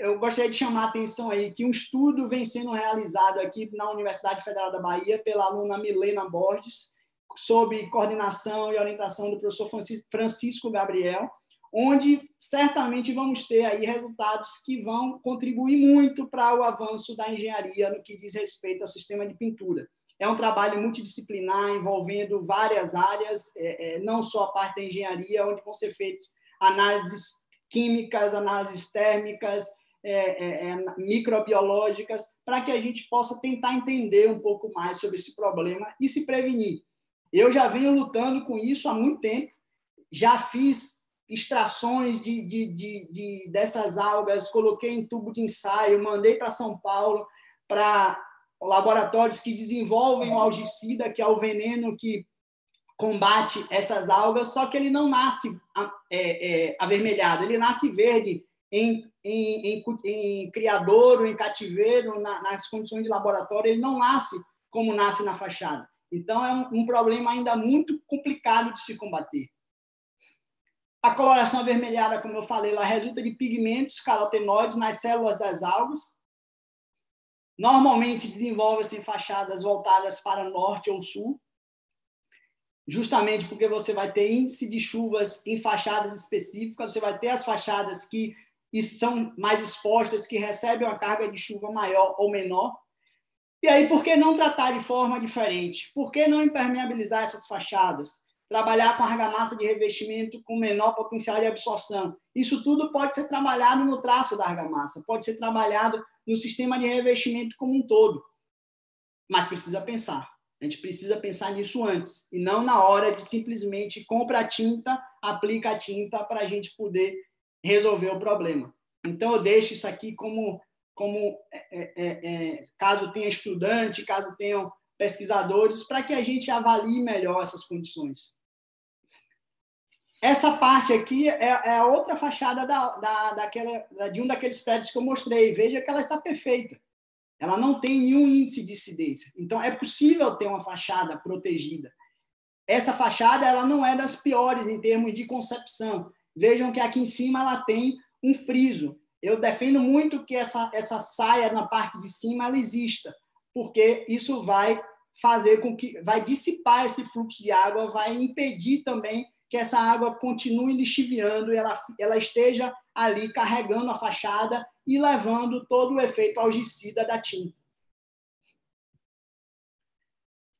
Eu gostaria de chamar a atenção aí que um estudo vem sendo realizado aqui na Universidade Federal da Bahia pela aluna Milena Borges, sob coordenação e orientação do professor Francisco Gabriel, onde certamente vamos ter aí resultados que vão contribuir muito para o avanço da engenharia no que diz respeito ao sistema de pintura. É um trabalho multidisciplinar envolvendo várias áreas, não só a parte da engenharia, onde vão ser feitas análises químicas, análises térmicas, microbiológicas, para que a gente possa tentar entender um pouco mais sobre esse problema e se prevenir. Eu já venho lutando com isso há muito tempo, já fiz extrações dessas algas, coloquei em tubo de ensaio, mandei para São Paulo, para laboratórios que desenvolvem o algicida, que é o veneno que combate essas algas, só que ele não nasce avermelhado, ele nasce verde em criadouro, em cativeiro, nas condições de laboratório, ele não nasce como nasce na fachada. Então, é um problema ainda muito complicado de se combater. A coloração avermelhada, como eu falei, ela resulta de pigmentos carotenoides nas células das algas. Normalmente, desenvolve-se em fachadas voltadas para norte ou sul, justamente porque você vai ter índice de chuvas em fachadas específicas, você vai ter as fachadas que são mais expostas, que recebem uma carga de chuva maior ou menor. E aí, por que não tratar de forma diferente? Por que não impermeabilizar essas fachadas? Trabalhar com argamassa de revestimento com menor potencial de absorção. Isso tudo pode ser trabalhado no traço da argamassa, pode ser trabalhado no sistema de revestimento como um todo. Mas precisa pensar. A gente precisa pensar nisso antes, e não na hora de simplesmente compra a tinta, aplica a tinta para a gente poder resolver o problema. Então, eu deixo isso aqui como caso tenha estudante, caso tenham pesquisadores, para que a gente avalie melhor essas condições. Essa parte aqui é a outra fachada de um daqueles prédios que eu mostrei. Veja que ela está perfeita. Ela não tem nenhum índice de incidência. Então, é possível ter uma fachada protegida. Essa fachada ela não é das piores em termos de concepção. Vejam que aqui em cima ela tem um friso. Eu defendo muito que essa saia na parte de cima ela exista, porque isso vai fazer com que vai dissipar esse fluxo de água, vai impedir também que essa água continue lixiviando e ela esteja ali carregando a fachada e levando todo o efeito algicida da tinta.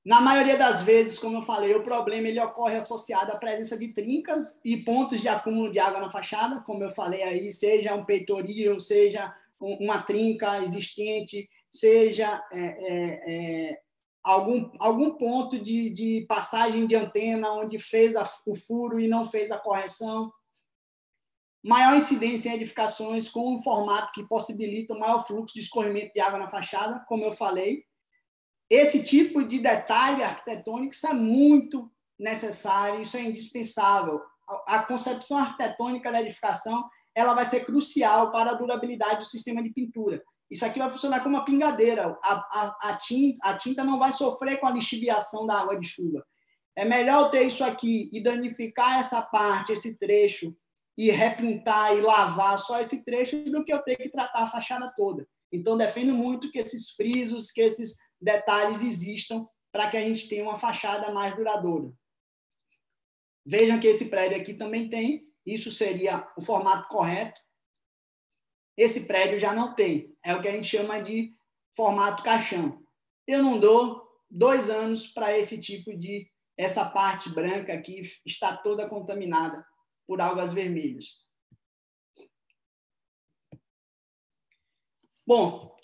Na maioria das vezes, como eu falei, o problema ele ocorre associado à presença de trincas e pontos de acúmulo de água na fachada, como eu falei aí, seja um peitoril, seja uma trinca existente, seja algum ponto de passagem de antena onde fez o furo e não fez a correção. Maior incidência em edificações com um formato que possibilita maior fluxo de escorrimento de água na fachada, como eu falei. Esse tipo de detalhe arquitetônico isso é muito necessário, isso é indispensável. A concepção arquitetônica da edificação ela vai ser crucial para a durabilidade do sistema de pintura. Isso aqui vai funcionar como uma pingadeira. A tinta não vai sofrer com a lixiviação da água de chuva. É melhor ter isso aqui e danificar essa parte, esse trecho, e repintar e lavar só esse trecho do que eu ter que tratar a fachada toda. Então, defendo muito que esses frisos, que esses detalhes existam para que a gente tenha uma fachada mais duradoura. Vejam que esse prédio aqui também tem, isso seria o formato correto. Esse prédio já não tem, é o que a gente chama de formato caixão. Eu não dou 2 anos para esse tipo de, essa parte branca aqui está toda contaminada por algas vermelhas. Bom,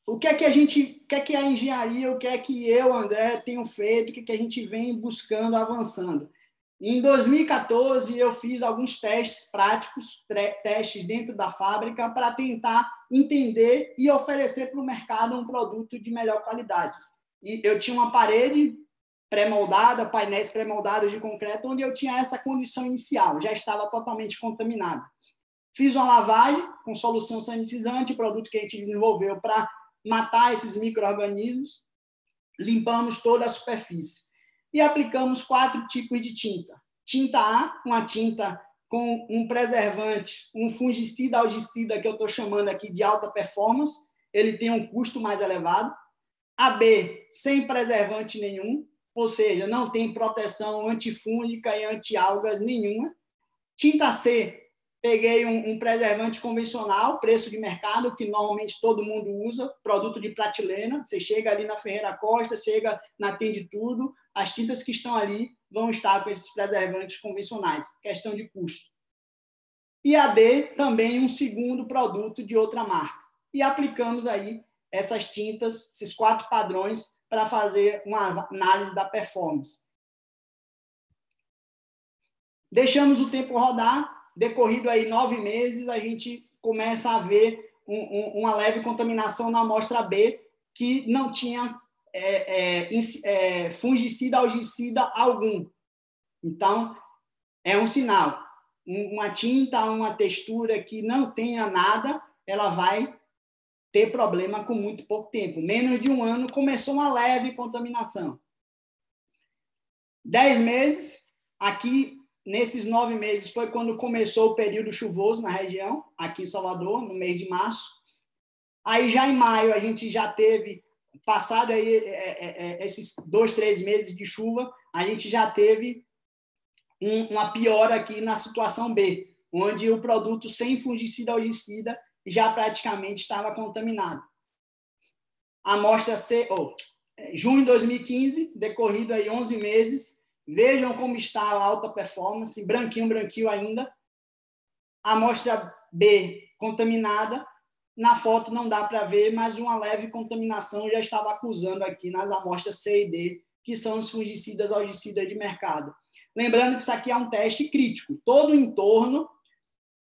o que é que a engenharia, o que é que eu, André, tenho feito, o que é que a gente vem buscando, avançando? Em 2014, eu fiz alguns testes práticos, testes dentro da fábrica, para tentar entender e oferecer para o mercado um produto de melhor qualidade. E eu tinha uma parede pré-moldada, painéis pré-moldados de concreto, onde eu tinha essa condição inicial, já estava totalmente contaminada. Fiz uma lavagem com solução sanitizante, produto que a gente desenvolveu para matar esses micro-organismos, limpamos toda a superfície e aplicamos 4 tipos de tinta. Tinta A, uma tinta com um preservante, um fungicida algicida, que eu estou chamando aqui de alta performance, ele tem um custo mais elevado. A B, sem preservante nenhum, ou seja, não tem proteção antifúngica e anti-algas nenhuma. Tinta C, peguei um preservante convencional, preço de mercado, que normalmente todo mundo usa, produto de prateleira. Você chega ali na Ferreira Costa, chega na Tem de Tudo, as tintas que estão ali vão estar com esses preservantes convencionais, questão de custo. E a D, também um segundo produto de outra marca. E aplicamos aí essas tintas, esses 4 padrões, para fazer uma análise da performance. Deixamos o tempo rodar, decorrido aí 9 meses, a gente começa a ver uma leve contaminação na amostra B, que não tinha fungicida, algicida algum. Então, é um sinal. Uma tinta, uma textura que não tenha nada, ela vai ter problema com muito pouco tempo. Menos de 1 ano, começou uma leve contaminação. 10 meses, aqui, nesses 9 meses, foi quando começou o período chuvoso na região, aqui em Salvador, no mês de março. Aí, já em maio, a gente já teve, passado aí, esses 2, 3 meses de chuva, a gente já teve uma piora aqui na situação B, onde o produto sem fungicida algicida já praticamente estava contaminado. Amostra C, junho de 2015, decorrido aí 11 meses, vejam como está a alta performance, branquinho ainda. Amostra B contaminada, na foto não dá para ver, mas uma leve contaminação já estava acusando aqui nas amostras C e D, que são os fungicidas algicidas de mercado. Lembrando que isso aqui é um teste crítico. Todo o entorno,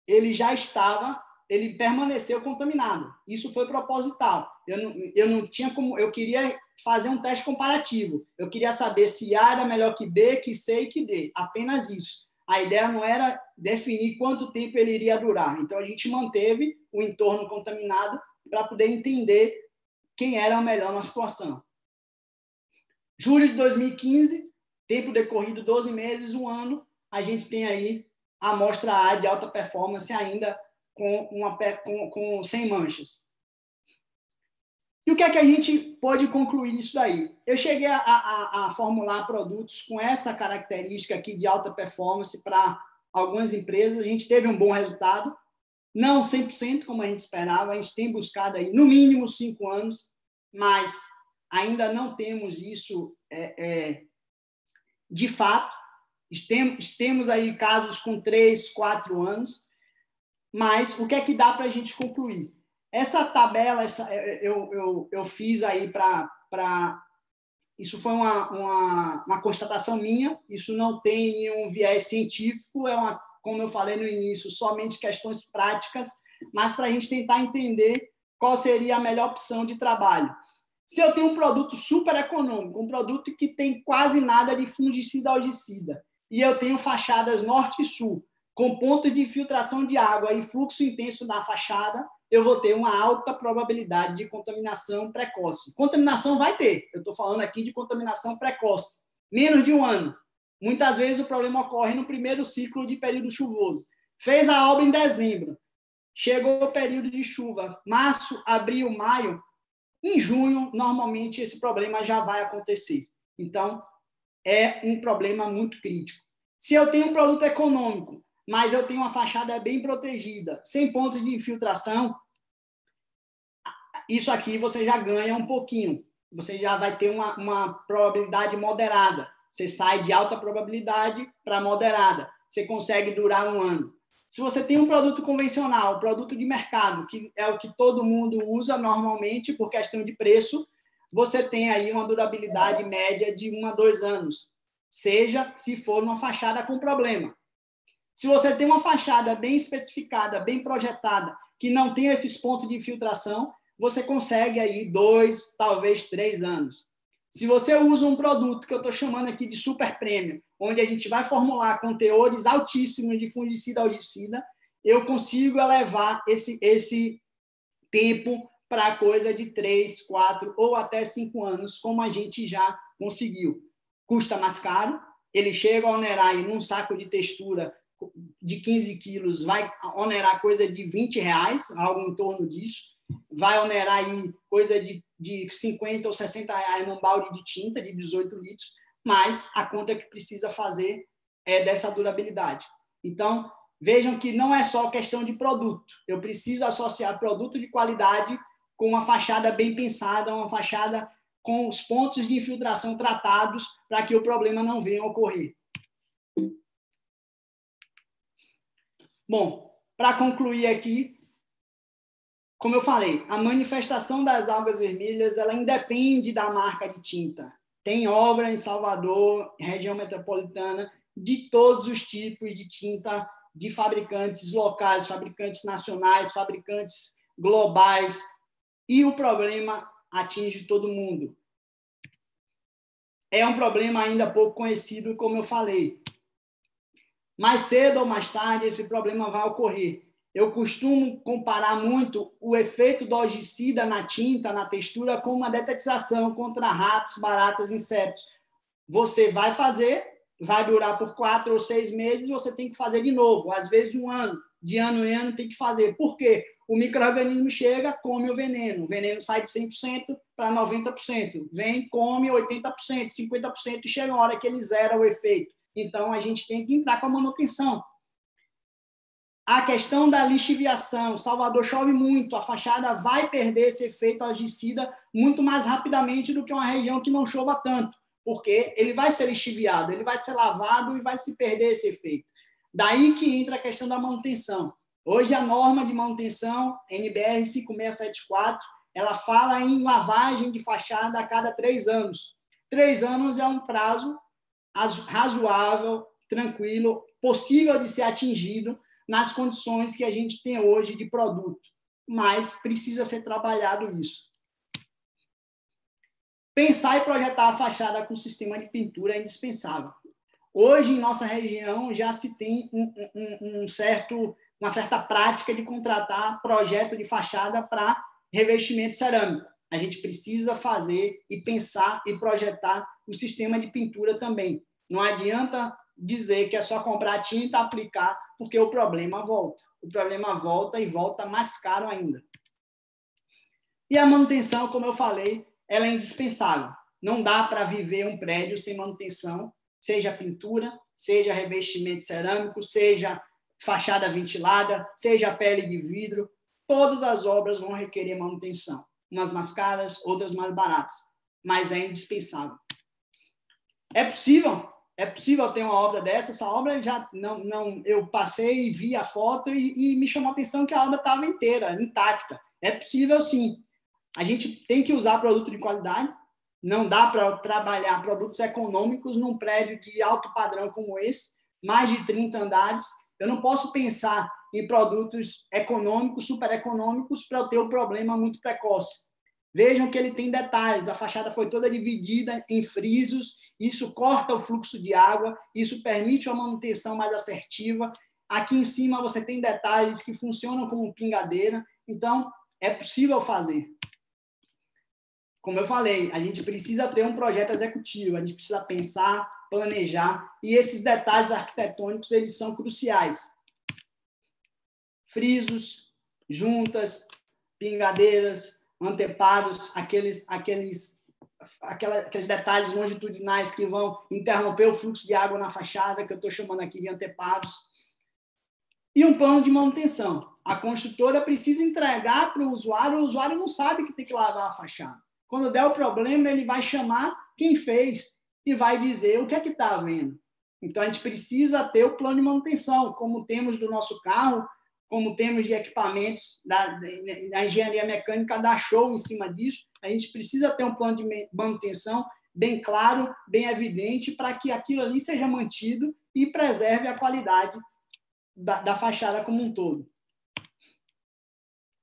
ele permaneceu contaminado. Isso foi proposital. Eu não tinha como, eu queria fazer um teste comparativo. Eu queria saber se A era melhor que B, que C e que D. Apenas isso. A ideia não era definir quanto tempo ele iria durar. Então, a gente manteve o entorno contaminado para poder entender quem era o melhor na situação. Julho de 2015, tempo decorrido 12 meses, 1 ano, a gente tem aí a amostra A de alta performance ainda sem manchas. E o que é que a gente pode concluir nisso daí? Eu cheguei a formular produtos com essa característica aqui de alta performance para algumas empresas. A gente teve um bom resultado, não 100% como a gente esperava, a gente tem buscado aí no mínimo 5 anos, mas ainda não temos isso de fato. Temos aí casos com 3, 4 anos, mas o que é que dá para a gente concluir? Essa tabela eu fiz aí para... Isso foi uma constatação minha, isso não tem nenhum viés científico, como eu falei no início, somente questões práticas, mas para a gente tentar entender qual seria a melhor opção de trabalho. Se eu tenho um produto super econômico, um produto que tem quase nada de fungicida algicida, e eu tenho fachadas norte e sul, com pontos de infiltração de água e fluxo intenso na fachada, eu vou ter uma alta probabilidade de contaminação precoce. Contaminação vai ter, eu estou falando aqui de contaminação precoce, menos de 1 ano. Muitas vezes o problema ocorre no primeiro ciclo de período chuvoso. Fez a obra em dezembro, chegou o período de chuva, março, abril, maio, em junho, normalmente, esse problema já vai acontecer. Então, é um problema muito crítico. Se eu tenho um produto econômico, mas eu tenho uma fachada bem protegida, sem pontos de infiltração, isso aqui você já ganha um pouquinho. Você já vai ter uma probabilidade moderada. Você sai de alta probabilidade para moderada. Você consegue durar 1 ano. Se você tem um produto convencional, produto de mercado, que é o que todo mundo usa normalmente por questão de preço, você tem aí uma durabilidade média de 1 a 2 anos, seja se for uma fachada com problema. Se você tem uma fachada bem especificada, bem projetada, que não tem esses pontos de infiltração, você consegue aí 2, talvez 3 anos. Se você usa um produto que eu estou chamando aqui de super premium, onde a gente vai formular com teores altíssimos de fungicida algicida, eu consigo elevar esse tempo para coisa de 3, 4 ou até 5 anos, como a gente já conseguiu. Custa mais caro, ele chega a onerar aí num saco de textura de 15 quilos, vai onerar coisa de R$20, algo em torno disso, vai onerar aí coisa de 50 ou 60 reais num balde de tinta de 18 litros, mas a conta que precisa fazer é dessa durabilidade. Então, vejam que não é só questão de produto. Eu preciso associar produto de qualidade com uma fachada bem pensada, uma fachada com os pontos de infiltração tratados para que o problema não venha a ocorrer. Bom, para concluir aqui, como eu falei, a manifestação das algas vermelhas ela independe da marca de tinta. Tem obra em Salvador, região metropolitana, de todos os tipos de tinta, de fabricantes locais, fabricantes nacionais, fabricantes globais, e o problema atinge todo mundo. É um problema ainda pouco conhecido, como eu falei. Mais cedo ou mais tarde, esse problema vai ocorrer. Eu costumo comparar muito o efeito do algicida na tinta, na textura, com uma detetização contra ratos, baratas, insetos. Você vai fazer, vai durar por 4 ou 6 meses, você tem que fazer de novo, às vezes 1 ano. De ano em ano tem que fazer. Por quê? O micro-organismo chega, come o veneno sai de 100% para 90%. Vem, come 80%, 50% e chega uma hora que ele zera o efeito. Então, a gente tem que entrar com a manutenção. A questão da lixiviação. Salvador chove muito, a fachada vai perder esse efeito algicida muito mais rapidamente do que uma região que não chova tanto, porque ele vai ser lixiviado, ele vai ser lavado e vai se perder esse efeito. Daí que entra a questão da manutenção. Hoje, a norma de manutenção, NBR 5674, ela fala em lavagem de fachada a cada 3 anos. 3 anos é um prazo razoável, tranquilo, possível de ser atingido nas condições que a gente tem hoje de produto, mas precisa ser trabalhado isso. Pensar e projetar a fachada com sistema de pintura é indispensável. Hoje, em nossa região, já se tem uma certa prática de contratar projeto de fachada para revestimento cerâmico. A gente precisa fazer e pensar e projetar o sistema de pintura também. Não adianta dizer que é só comprar tinta e aplicar, porque o problema volta. o problema volta e volta mais caro ainda. E a manutenção, como eu falei, ela é indispensável. Não dá para viver um prédio sem manutenção, seja pintura, seja revestimento cerâmico, seja fachada ventilada, seja pele de vidro. Todas as obras vão requerer manutenção. Umas mais caras, outras mais baratas. Mas é indispensável. É possível ter uma obra dessa. Essa obra já eu passei e vi a foto e me chamou a atenção que a obra estava inteira, intacta. É possível, sim. A gente tem que usar produto de qualidade. Não dá para trabalhar produtos econômicos num prédio de alto padrão como esse, mais de 30 andares. Eu não posso pensar em produtos econômicos, super econômicos, para eu ter um problema muito precoce. Vejam que ele tem detalhes. A fachada foi toda dividida em frisos. Isso corta o fluxo de água. Isso permite uma manutenção mais assertiva. Aqui em cima você tem detalhes que funcionam como pingadeira. Então, é possível fazer. Como eu falei, a gente precisa ter um projeto executivo, a gente precisa pensar, planejar, e esses detalhes arquitetônicos, eles são cruciais. Frisos, juntas, pingadeiras, anteparos, aqueles detalhes longitudinais que vão interromper o fluxo de água na fachada, que eu estou chamando aqui de anteparos. E um plano de manutenção. A construtora precisa entregar para o usuário não sabe que tem que lavar a fachada. Quando der o problema, ele vai chamar quem fez e vai dizer o que é que está havendo. Então, a gente precisa ter o plano de manutenção, como temos do nosso carro, como temos de equipamentos da engenharia mecânica, dá show em cima disso. A gente precisa ter um plano de manutenção bem claro, bem evidente, para que aquilo ali seja mantido e preserve a qualidade da fachada como um todo.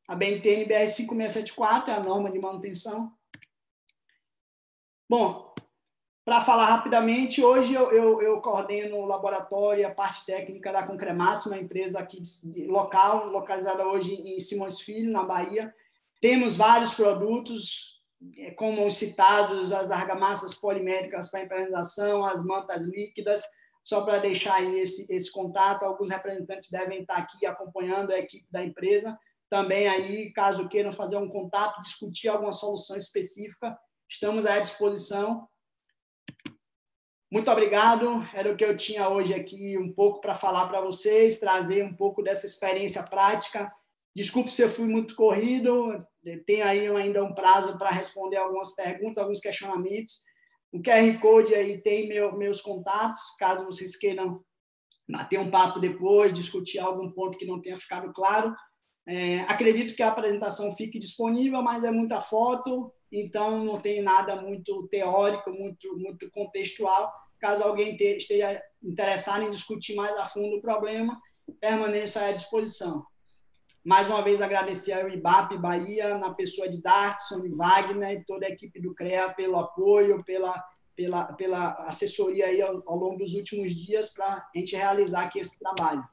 A BNT NBR 5674 é a norma de manutenção. Bom, para falar rapidamente, hoje eu coordeno o laboratório e a parte técnica da Concremáxima, uma empresa aqui local, localizada hoje em Simões Filho, na Bahia. Temos vários produtos, como os citados, as argamassas poliméricas para impermeabilização, as mantas líquidas, só para deixar aí esse contato. Alguns representantes devem estar aqui acompanhando a equipe da empresa. Também aí, caso queiram fazer um contato, discutir alguma solução específica, estamos à disposição. Muito obrigado. Era o que eu tinha hoje aqui, um pouco para falar para vocês, trazer um pouco dessa experiência prática. Desculpe se eu fui muito corrido, tenho aí ainda um prazo para responder algumas perguntas, alguns questionamentos. O QR Code aí tem meus contatos, caso vocês queiram bater um papo depois, discutir algum ponto que não tenha ficado claro. Acredito que a apresentação fique disponível, mas é muita foto, então não tem nada muito teórico, muito contextual. Caso alguém esteja interessado em discutir mais a fundo o problema, permaneça à disposição. Mais uma vez, agradecer ao IBAP Bahia, na pessoa de Darkson, de Wagner e toda a equipe do CREA pelo apoio, pela assessoria aí ao longo dos últimos dias para a gente realizar aqui esse trabalho.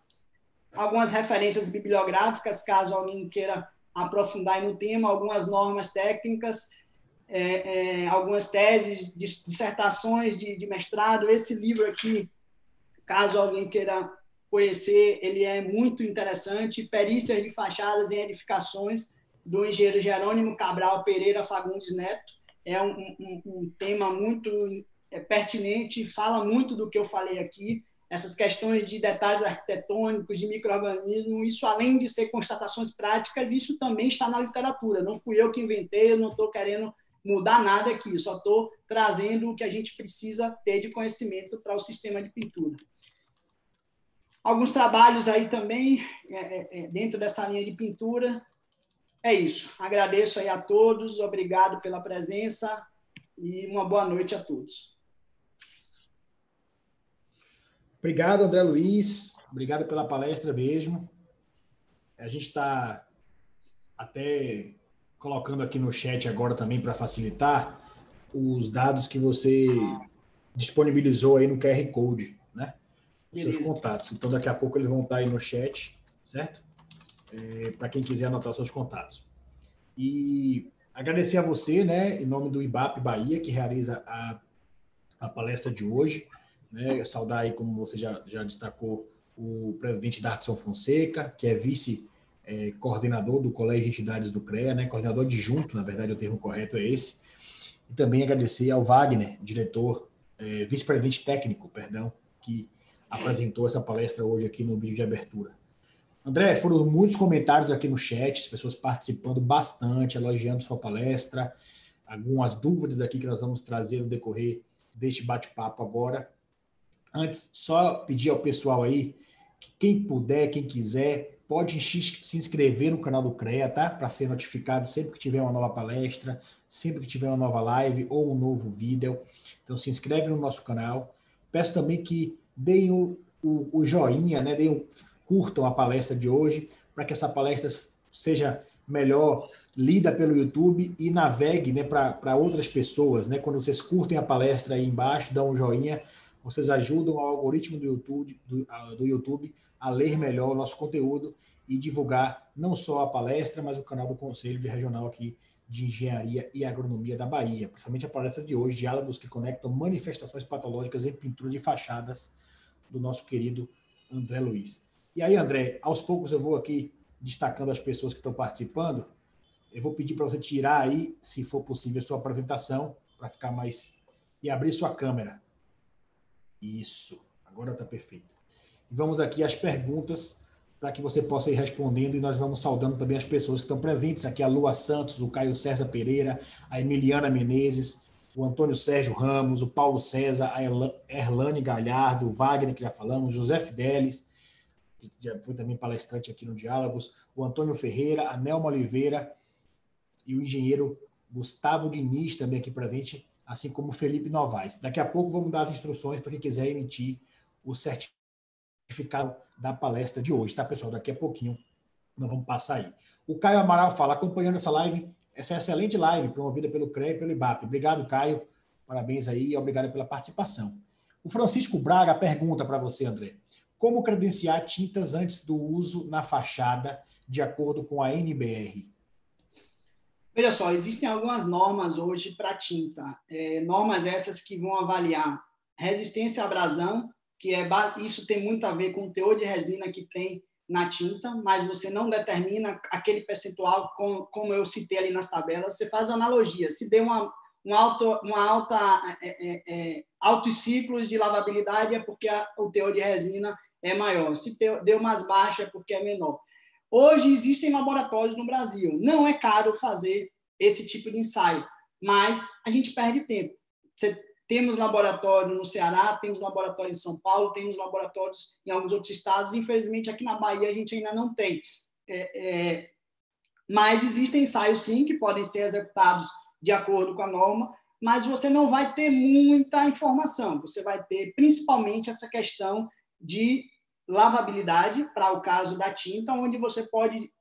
Algumas referências bibliográficas, caso alguém queira aprofundar no tema, algumas normas técnicas, algumas teses, dissertações de mestrado. Esse livro aqui, caso alguém queira conhecer, ele é muito interessante, Perícias de Fachadas em Edificações, do engenheiro Jerônimo Cabral Pereira Fagundes Neto. É um tema muito pertinente, fala muito do que eu falei aqui, essas questões de detalhes arquitetônicos, de micro-organismo, isso além de ser constatações práticas, isso também está na literatura. Não fui eu que inventei, eu não estou querendo mudar nada aqui, eu só estou trazendo o que a gente precisa ter de conhecimento para o sistema de pintura. Alguns trabalhos aí também, dentro dessa linha de pintura. É isso. Agradeço aí a todos, obrigado pela presença e uma boa noite a todos. Obrigado, André Luiz. Obrigado pela palestra mesmo. A gente está até colocando aqui no chat agora também para facilitar os dados que você disponibilizou aí no QR Code, né? Os seus contatos. Então, daqui a pouco eles vão estar aí no chat, certo? Para quem quiser anotar os seus contatos. E agradecer a você, né, em nome do IBAP Bahia, que realiza a palestra de hoje, né? Saudar aí, como você já destacou, o presidente Darkson Fonseca, que é vice-coordenador do Colégio de Entidades do CREA, né? Coordenador adjunto, na verdade, o termo correto é esse. E também agradecer ao Wagner, diretor, vice-presidente técnico, perdão, que apresentou essa palestra hoje aqui no vídeo de abertura. André, foram muitos comentários aqui no chat, as pessoas participando bastante, elogiando sua palestra, algumas dúvidas aqui que nós vamos trazer no decorrer deste bate-papo agora. Antes, só pedir ao pessoal aí que quem puder, quem quiser, pode se inscrever no canal do CREA, tá? Para ser notificado sempre que tiver uma nova palestra, sempre que tiver uma nova live ou um novo vídeo. Então, se inscreve no nosso canal. Peço também que deem o joinha, né? Curtam a palestra de hoje, para que essa palestra seja melhor lida pelo YouTube e navegue, né, para outras pessoas, né? Quando vocês curtem a palestra aí embaixo, dão um joinha, vocês ajudam o algoritmo do YouTube a ler melhor o nosso conteúdo e divulgar não só a palestra, mas o canal do Conselho Regional aqui de Engenharia e Agronomia da Bahia, principalmente a palestra de hoje, Diálogos que Conectam Manifestações Patológicas em Pintura de Fachadas, do nosso querido André Luiz. E aí, André, aos poucos eu vou aqui destacando as pessoas que estão participando. Eu vou pedir para você tirar aí, se for possível, a sua apresentação, para ficar mais... e abrir sua câmera. Isso, agora está perfeito. E vamos aqui às perguntas para que você possa ir respondendo e nós vamos saudando também as pessoas que estão presentes aqui, a Lua Santos, o Caio César Pereira, a Emiliana Menezes, o Antônio Sérgio Ramos, o Paulo César, a Erlane Galhardo, o Wagner, que já falamos, José Fidelis, que já foi também palestrante aqui no Diálogos, o Antônio Ferreira, a Nelma Oliveira e o engenheiro Gustavo Diniz também aqui presente, assim como o Felipe Novaes. Daqui a pouco vamos dar as instruções para quem quiser emitir o certificado da palestra de hoje, tá, pessoal? Daqui a pouquinho nós vamos passar aí. O Caio Amaral fala, acompanhando essa live, essa excelente live promovida pelo CREA e pelo IBAP. Obrigado, Caio. Parabéns aí e obrigado pela participação. O Francisco Braga pergunta para você, André, como credenciar tintas antes do uso na fachada de acordo com a NBR? Veja só, existem algumas normas hoje para tinta. Normas essas que vão avaliar resistência à abrasão, que isso tem muito a ver com o teor de resina que tem na tinta, mas você não determina aquele percentual, como eu citei ali nas tabelas, você faz uma analogia. Se der altos ciclos de lavabilidade, é porque o teor de resina é maior. Se deu umas baixas, é porque é menor. Hoje existem laboratórios no Brasil. Não é caro fazer esse tipo de ensaio, mas a gente perde tempo. Temos laboratório no Ceará, temos laboratório em São Paulo, temos laboratórios em alguns outros estados. Infelizmente, aqui na Bahia, a gente ainda não tem. Mas existem ensaios, sim, que podem ser executados de acordo com a norma, mas você não vai ter muita informação. Você vai ter, principalmente, essa questão de lavabilidade, para o caso da tinta, onde você pode,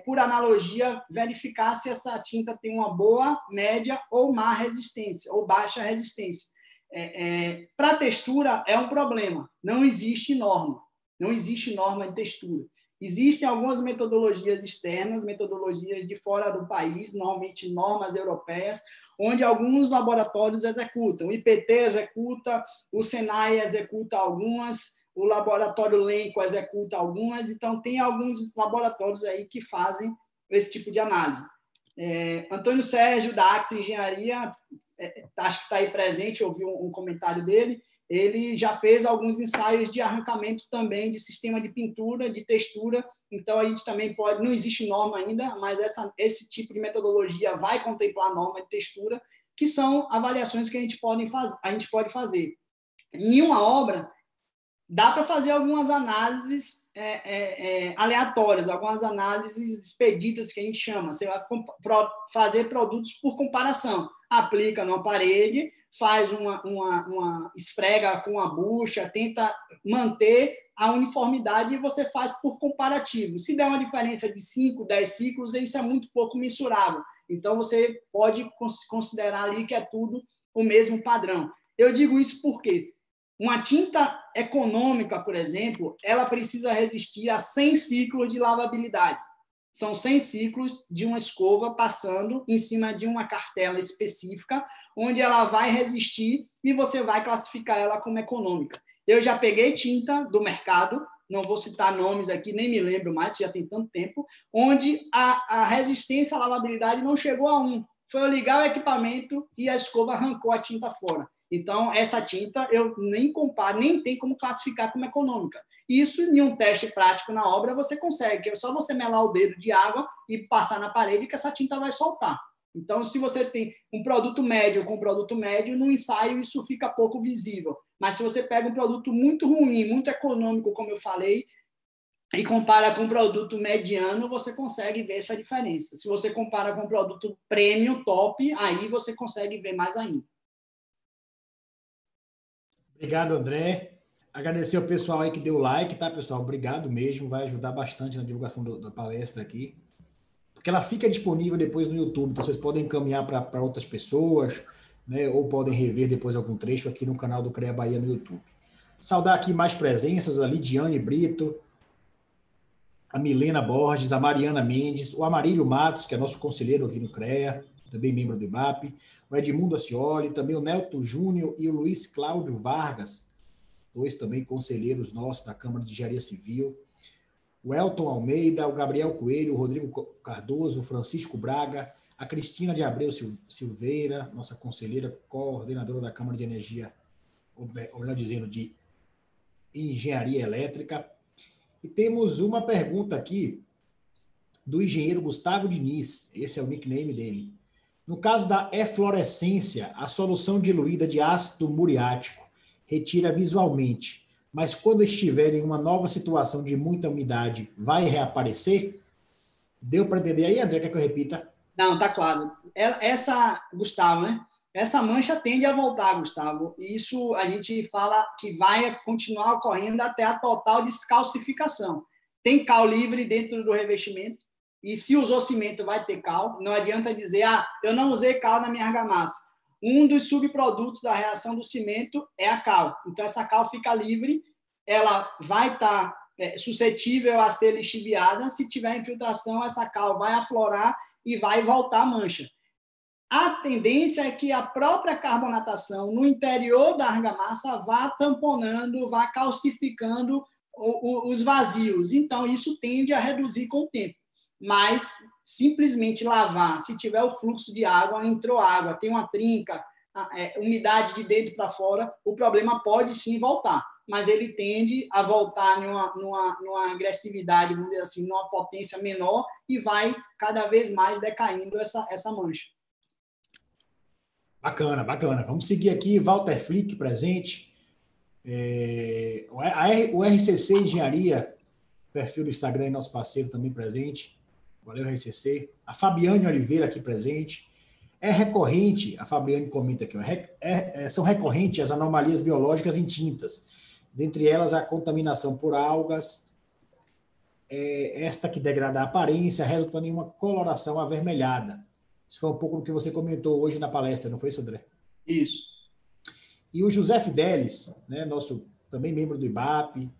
por analogia, verificar se essa tinta tem uma boa, média ou má resistência, ou baixa resistência. Para textura, é um problema. Não existe norma. Não existe norma de textura. Existem algumas metodologias externas, metodologias de fora do país, normalmente normas europeias, onde alguns laboratórios executam. O IPT executa, o Senai executa algumas, o laboratório Lenco executa algumas, então tem alguns laboratórios aí que fazem esse tipo de análise. Antônio Sérgio, da Axis Engenharia, acho que está aí presente, ouvi um comentário dele, ele já fez alguns ensaios de arrancamento também de sistema de pintura, de textura, então a gente também pode, não existe norma ainda, mas esse tipo de metodologia vai contemplar a norma de textura, que são avaliações que a gente pode fazer. Em uma obra, dá para fazer algumas análises aleatórias, algumas análises expeditas, que a gente chama. Você vai fazer produtos por comparação. Aplica numa parede, faz uma esfrega com a bucha, tenta manter a uniformidade e você faz por comparativo. Se der uma diferença de 5, 10 ciclos, isso é muito pouco mensurável. Então, você pode considerar ali que é tudo o mesmo padrão. Eu digo isso porque uma tinta econômica, por exemplo, ela precisa resistir a 100 ciclos de lavabilidade. São 100 ciclos de uma escova passando em cima de uma cartela específica, onde ela vai resistir e você vai classificar ela como econômica. Eu já peguei tinta do mercado, não vou citar nomes aqui, nem me lembro mais, já tem tanto tempo, onde a resistência à lavabilidade não chegou a 1. Foi eu ligar o equipamento e a escova arrancou a tinta fora. Então, essa tinta eu nem comparo, nem tem como classificar como econômica. Isso, em um teste prático na obra, você consegue, é só você melar o dedo de água e passar na parede que essa tinta vai soltar. Então, se você tem um produto médio com produto médio, no ensaio isso fica pouco visível. Mas se você pega um produto muito ruim, muito econômico, como eu falei, e compara com um produto mediano, você consegue ver essa diferença. Se você compara com um produto premium, top, aí você consegue ver mais ainda. Obrigado, André. Agradecer ao pessoal aí que deu like, tá, pessoal? Obrigado mesmo, vai ajudar bastante na divulgação da palestra aqui. Porque ela fica disponível depois no YouTube, então vocês podem encaminhar para outras pessoas, né, ou podem rever depois algum trecho aqui no canal do CREA Bahia no YouTube. Saudar aqui mais presenças, a Lidiane Brito, a Milena Borges, a Mariana Mendes, o Amarílio Matos, que é nosso conselheiro aqui no CREA, também membro do IBAP, o Edmundo Ascioli, também o Nelton Júnior e o Luiz Cláudio Vargas, dois também conselheiros nossos da Câmara de Engenharia Civil, o Elton Almeida, o Gabriel Coelho, o Rodrigo Cardoso, o Francisco Braga, a Cristina de Abreu Silveira, nossa conselheira, coordenadora da Câmara de Energia, ou melhor dizendo, de Engenharia Elétrica. E temos uma pergunta aqui do engenheiro Gustavo Diniz, esse é o nickname dele. No caso da eflorescência, a solução diluída de ácido muriático retira visualmente, mas quando estiver em uma nova situação de muita umidade, vai reaparecer? Deu para entender aí, André? Quer que eu repita? Não, tá claro. Essa, Gustavo, né? Essa mancha tende a voltar, Gustavo. E isso a gente fala que vai continuar ocorrendo até a total descalcificação. Tem cal livre dentro do revestimento, e se usou cimento, vai ter cal. Não adianta dizer, eu não usei cal na minha argamassa. Um dos subprodutos da reação do cimento é a cal. Então, essa cal fica livre, ela vai estar suscetível a ser lixiviada. Se tiver infiltração, essa cal vai aflorar e vai voltar a mancha. A tendência é que a própria carbonatação no interior da argamassa vá tamponando, vá calcificando os vazios. Então, isso tende a reduzir com o tempo. Mas simplesmente lavar, se tiver o fluxo de água, entrou água, tem uma trinca, umidade de dentro para fora, o problema pode sim voltar, mas ele tende a voltar numa agressividade, vamos dizer assim, numa potência menor e vai cada vez mais decaindo essa mancha. Bacana, bacana. Vamos seguir aqui, Walter Flick presente, o RCC Engenharia, perfil do Instagram, nosso parceiro também presente. Valeu, RCC. A Fabiane Oliveira aqui presente. É recorrente, a Fabiane comenta aqui, são recorrentes as anomalias biológicas em tintas, dentre elas a contaminação por algas, esta que degrada a aparência, resultando em uma coloração avermelhada. Isso foi um pouco do que você comentou hoje na palestra, não foi isso, André? Isso. E o José Fidelis, né, nosso também membro do IBAP,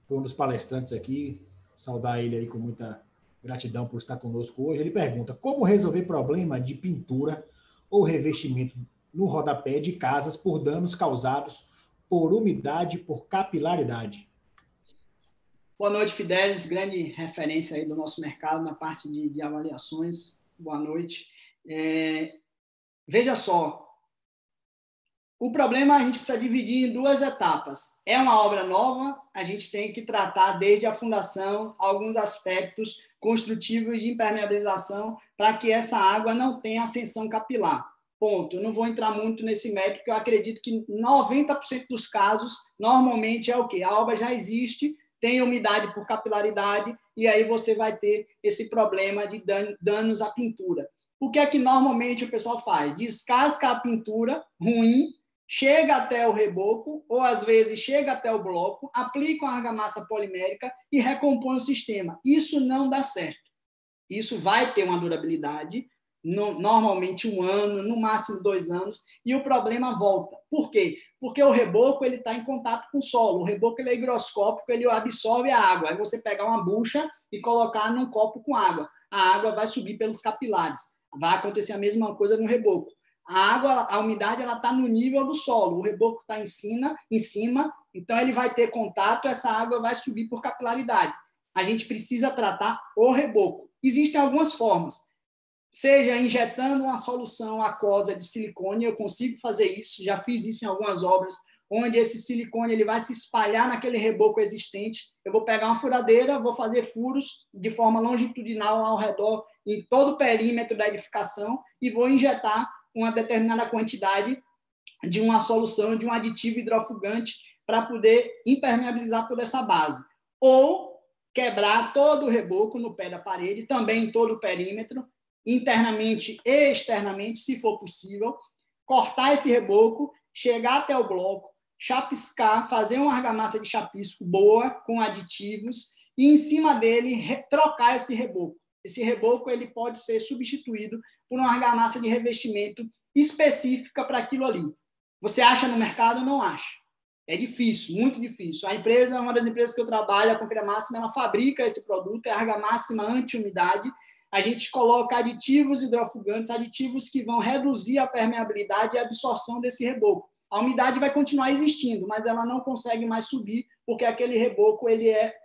foi um dos palestrantes aqui, saudar ele aí com muita gratidão por estar conosco hoje. Ele pergunta: como resolver problema de pintura ou revestimento no rodapé de casas por danos causados por umidade, por capilaridade? Boa noite, Fidelis, grande referência aí do nosso mercado na parte de avaliações. Boa noite. Veja só, o problema a gente precisa dividir em duas etapas. É uma obra nova, a gente tem que tratar desde a fundação alguns aspectos construtivos de impermeabilização para que essa água não tenha ascensão capilar. Ponto. Eu não vou entrar muito nesse mérito, porque eu acredito que 90% dos casos, normalmente é o quê? A obra já existe, tem umidade por capilaridade, e aí você vai ter esse problema de danos à pintura. O que é que normalmente o pessoal faz? Descasca a pintura ruim, chega até o reboco, ou às vezes chega até o bloco, aplica uma argamassa polimérica e recompõe o sistema. Isso não dá certo. Isso vai ter uma durabilidade, normalmente 1 ano, no máximo 2 anos, e o problema volta. Por quê? Porque o reboco está em contato com o solo. O reboco ele é higroscópico, ele absorve a água. Aí você pegar uma bucha e colocar num copo com água. A água vai subir pelos capilares. Vai acontecer a mesma coisa no reboco. a umidade está no nível do solo, o reboco está em cima, então ele vai ter contato, essa água vai subir por capilaridade. A gente precisa tratar o reboco. Existem algumas formas, seja injetando uma solução aquosa de silicone, eu consigo fazer isso, já fiz isso em algumas obras, onde esse silicone ele vai se espalhar naquele reboco existente. Eu vou pegar uma furadeira, vou fazer furos de forma longitudinal ao redor, em todo o perímetro da edificação, e vou injetar uma determinada quantidade de uma solução, de um aditivo hidrofugante, para poder impermeabilizar toda essa base. Ou quebrar todo o reboco no pé da parede, também em todo o perímetro, internamente e externamente, se for possível, cortar esse reboco, chegar até o bloco, chapiscar, fazer uma argamassa de chapisco boa, com aditivos, e em cima dele trocar esse reboco. Esse reboco ele pode ser substituído por uma argamassa de revestimento específica para aquilo ali. Você acha no mercado? Não acha. É difícil, muito difícil. A empresa, uma das empresas que eu trabalho, a Concreta Máxima, ela fabrica esse produto, é a argamáxima anti-umidade. A gente coloca aditivos hidrofugantes, aditivos que vão reduzir a permeabilidade e a absorção desse reboco. A umidade vai continuar existindo, mas ela não consegue mais subir, porque aquele reboco ele é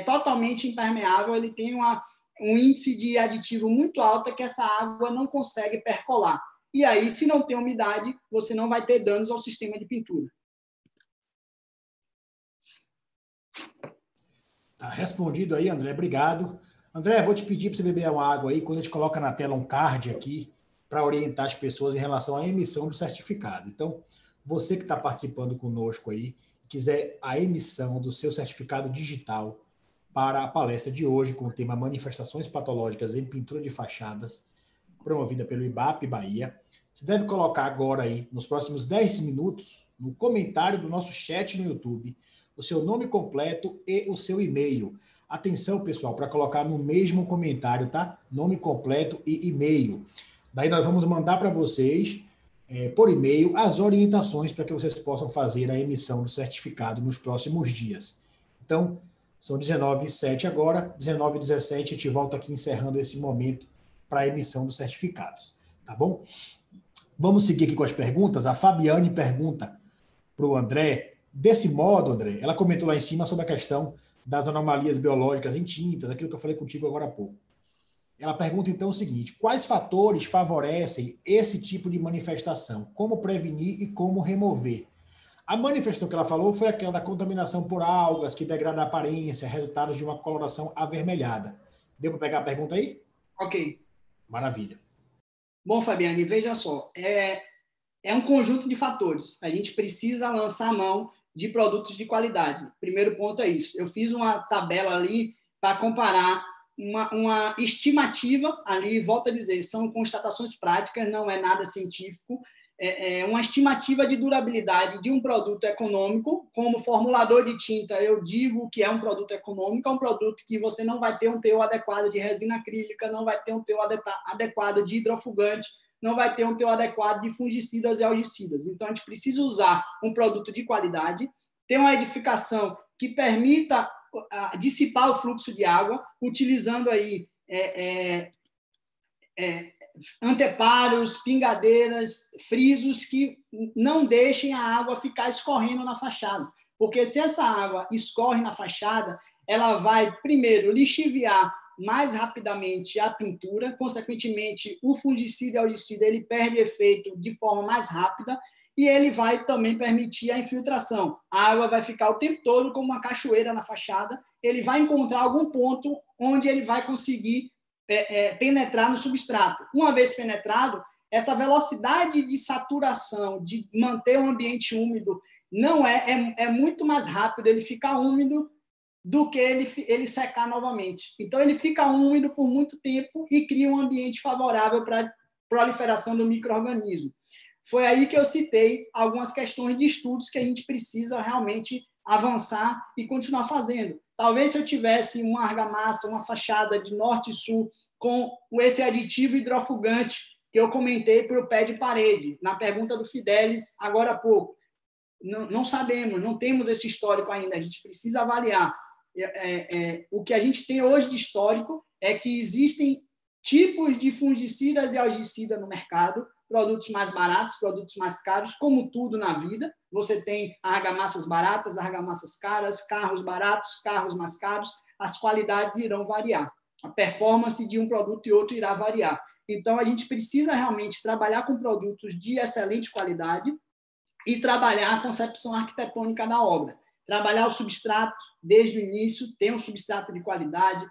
totalmente impermeável, ele tem um índice de aditivo muito alto que essa água não consegue percolar. E aí, se não tem umidade, você não vai ter danos ao sistema de pintura. Tá respondido aí, André. Obrigado. André, vou te pedir para você beber uma água aí, quando a gente coloca na tela um card aqui, para orientar as pessoas em relação à emissão do certificado. Então, você que está participando conosco aí, quiser a emissão do seu certificado digital para a palestra de hoje, com o tema Manifestações Patológicas em Pintura de Fachadas, promovida pelo IBAP Bahia, você deve colocar agora aí, nos próximos 10 minutos, no comentário do nosso chat no YouTube, o seu nome completo e o seu e-mail. Atenção, pessoal, para colocar no mesmo comentário, tá? Nome completo e e-mail. Daí nós vamos mandar para vocês, por e-mail, as orientações para que vocês possam fazer a emissão do certificado nos próximos dias. Então, são 19h07 agora, 19h17, a gente volta aqui encerrando esse momento para a emissão dos certificados, tá bom? Vamos seguir aqui com as perguntas. A Fabiane pergunta para o André, desse modo, André, ela comentou lá em cima sobre a questão das anomalias biológicas em tintas, aquilo que eu falei contigo agora há pouco. Ela pergunta então o seguinte: quais fatores favorecem esse tipo de manifestação? Como prevenir e como remover? A manifestação que ela falou foi aquela da contaminação por algas, que degrada a aparência, resultados de uma coloração avermelhada. Deu para pegar a pergunta aí? Ok. Maravilha. Bom, Fabiane, veja só, é um conjunto de fatores. A gente precisa lançar mão de produtos de qualidade. Primeiro ponto é isso. Eu fiz uma tabela ali para comparar uma estimativa ali, volto a dizer, são constatações práticas, não é nada científico, uma estimativa de durabilidade de um produto econômico. Como formulador de tinta, eu digo que é um produto econômico, é um produto que você não vai ter um teor adequado de resina acrílica, não vai ter um teor adequado de hidrofugante, não vai ter um teor adequado de fungicidas e algicidas. Então, a gente precisa usar um produto de qualidade, ter uma edificação que permita dissipar o fluxo de água, utilizando aí anteparos, pingadeiras, frisos que não deixem a água ficar escorrendo na fachada. Porque se essa água escorre na fachada, ela vai, primeiro, lixiviar mais rapidamente a pintura, consequentemente, o fungicida e algicida ele perde efeito de forma mais rápida e ele vai também permitir a infiltração. A água vai ficar o tempo todo como uma cachoeira na fachada, ele vai encontrar algum ponto onde ele vai conseguir penetrar no substrato. Uma vez penetrado, essa velocidade de saturação, de manter o ambiente úmido, não é muito mais rápido ele ficar úmido do que ele secar novamente. Então, ele fica úmido por muito tempo e cria um ambiente favorável para a proliferação do micro-organismo. Foi aí que eu citei algumas questões de estudos que a gente precisa realmente avançar e continuar fazendo. Talvez se eu tivesse uma argamassa, uma fachada de norte e sul com esse aditivo hidrofugante que eu comentei para o pé de parede, na pergunta do Fidelis agora há pouco. Não sabemos, não temos esse histórico ainda, a gente precisa avaliar. O que a gente tem hoje de histórico é que existem tipos de fungicidas e algicidas no mercado, produtos mais baratos, produtos mais caros, como tudo na vida. Você tem argamassas baratas, argamassas caras, carros baratos, carros mais caros, as qualidades irão variar. A performance de um produto e outro irá variar. Então, a gente precisa realmente trabalhar com produtos de excelente qualidade e trabalhar a concepção arquitetônica da obra. Trabalhar o substrato desde o início, ter um substrato de qualidade,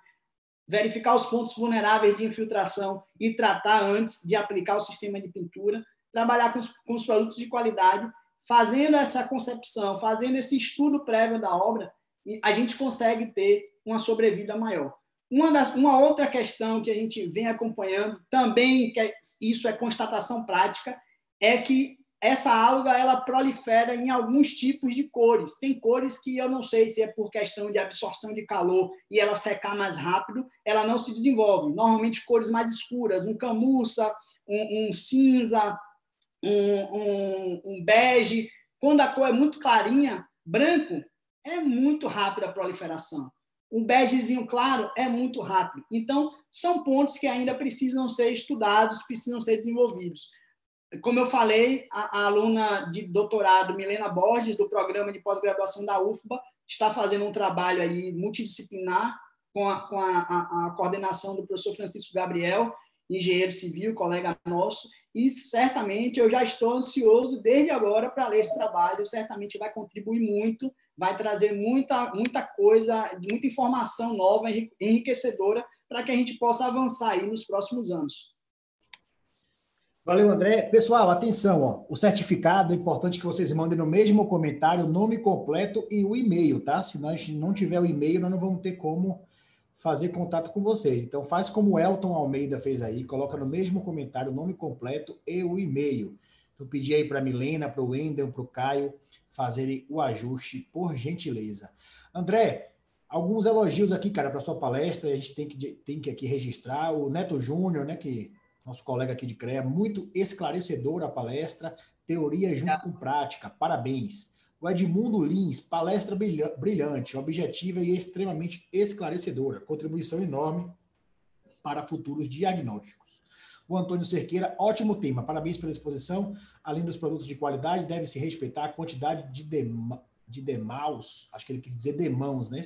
verificar os pontos vulneráveis de infiltração e tratar antes de aplicar o sistema de pintura, trabalhar com os produtos de qualidade, fazendo essa concepção, fazendo esse estudo prévio da obra, a gente consegue ter uma sobrevida maior. Uma outra questão que a gente vem acompanhando, também, que isso é constatação prática, é que essa alga ela prolifera em alguns tipos de cores. Tem cores que eu não sei se é por questão de absorção de calor e ela secar mais rápido, ela não se desenvolve. Normalmente cores mais escuras, um camurça, um cinza, um bege. Quando a cor é muito clarinha, branco, é muito rápida a proliferação. Um begezinho claro é muito rápido. Então, são pontos que ainda precisam ser estudados, precisam ser desenvolvidos. Como eu falei, a aluna de doutorado, Milena Borges, do programa de pós-graduação da UFBA, está fazendo um trabalho aí multidisciplinar com a coordenação do professor Francisco Gabriel, engenheiro civil, colega nosso, e certamente eu já estou ansioso desde agora para ler esse trabalho, certamente vai contribuir muito, vai trazer muita coisa, muita informação nova, enriquecedora, para que a gente possa avançar aí nos próximos anos. Valeu, André. Pessoal, atenção, ó. O certificado é importante que vocês mandem no mesmo comentário o nome completo e o e-mail, tá? Se nós não tiver o e-mail, nós não vamos ter como fazer contato com vocês. Então, faz como o Elton Almeida fez aí, coloca no mesmo comentário o nome completo e o e-mail. Eu pedi aí para a Milena, para o Wendel, para o Caio fazerem o ajuste, por gentileza. André, alguns elogios aqui, cara, para sua palestra. A gente tem que aqui registrar o Neto Júnior, né, que nosso colega aqui de CREA, muito esclarecedora a palestra, teoria junto com prática, parabéns. O Edmundo Lins, palestra brilhante, objetiva e extremamente esclarecedora, contribuição enorme para futuros diagnósticos. O Antônio Cerqueira, ótimo tema, parabéns pela exposição, além dos produtos de qualidade, deve-se respeitar a quantidade de demãos, acho que ele quis dizer demãos, né?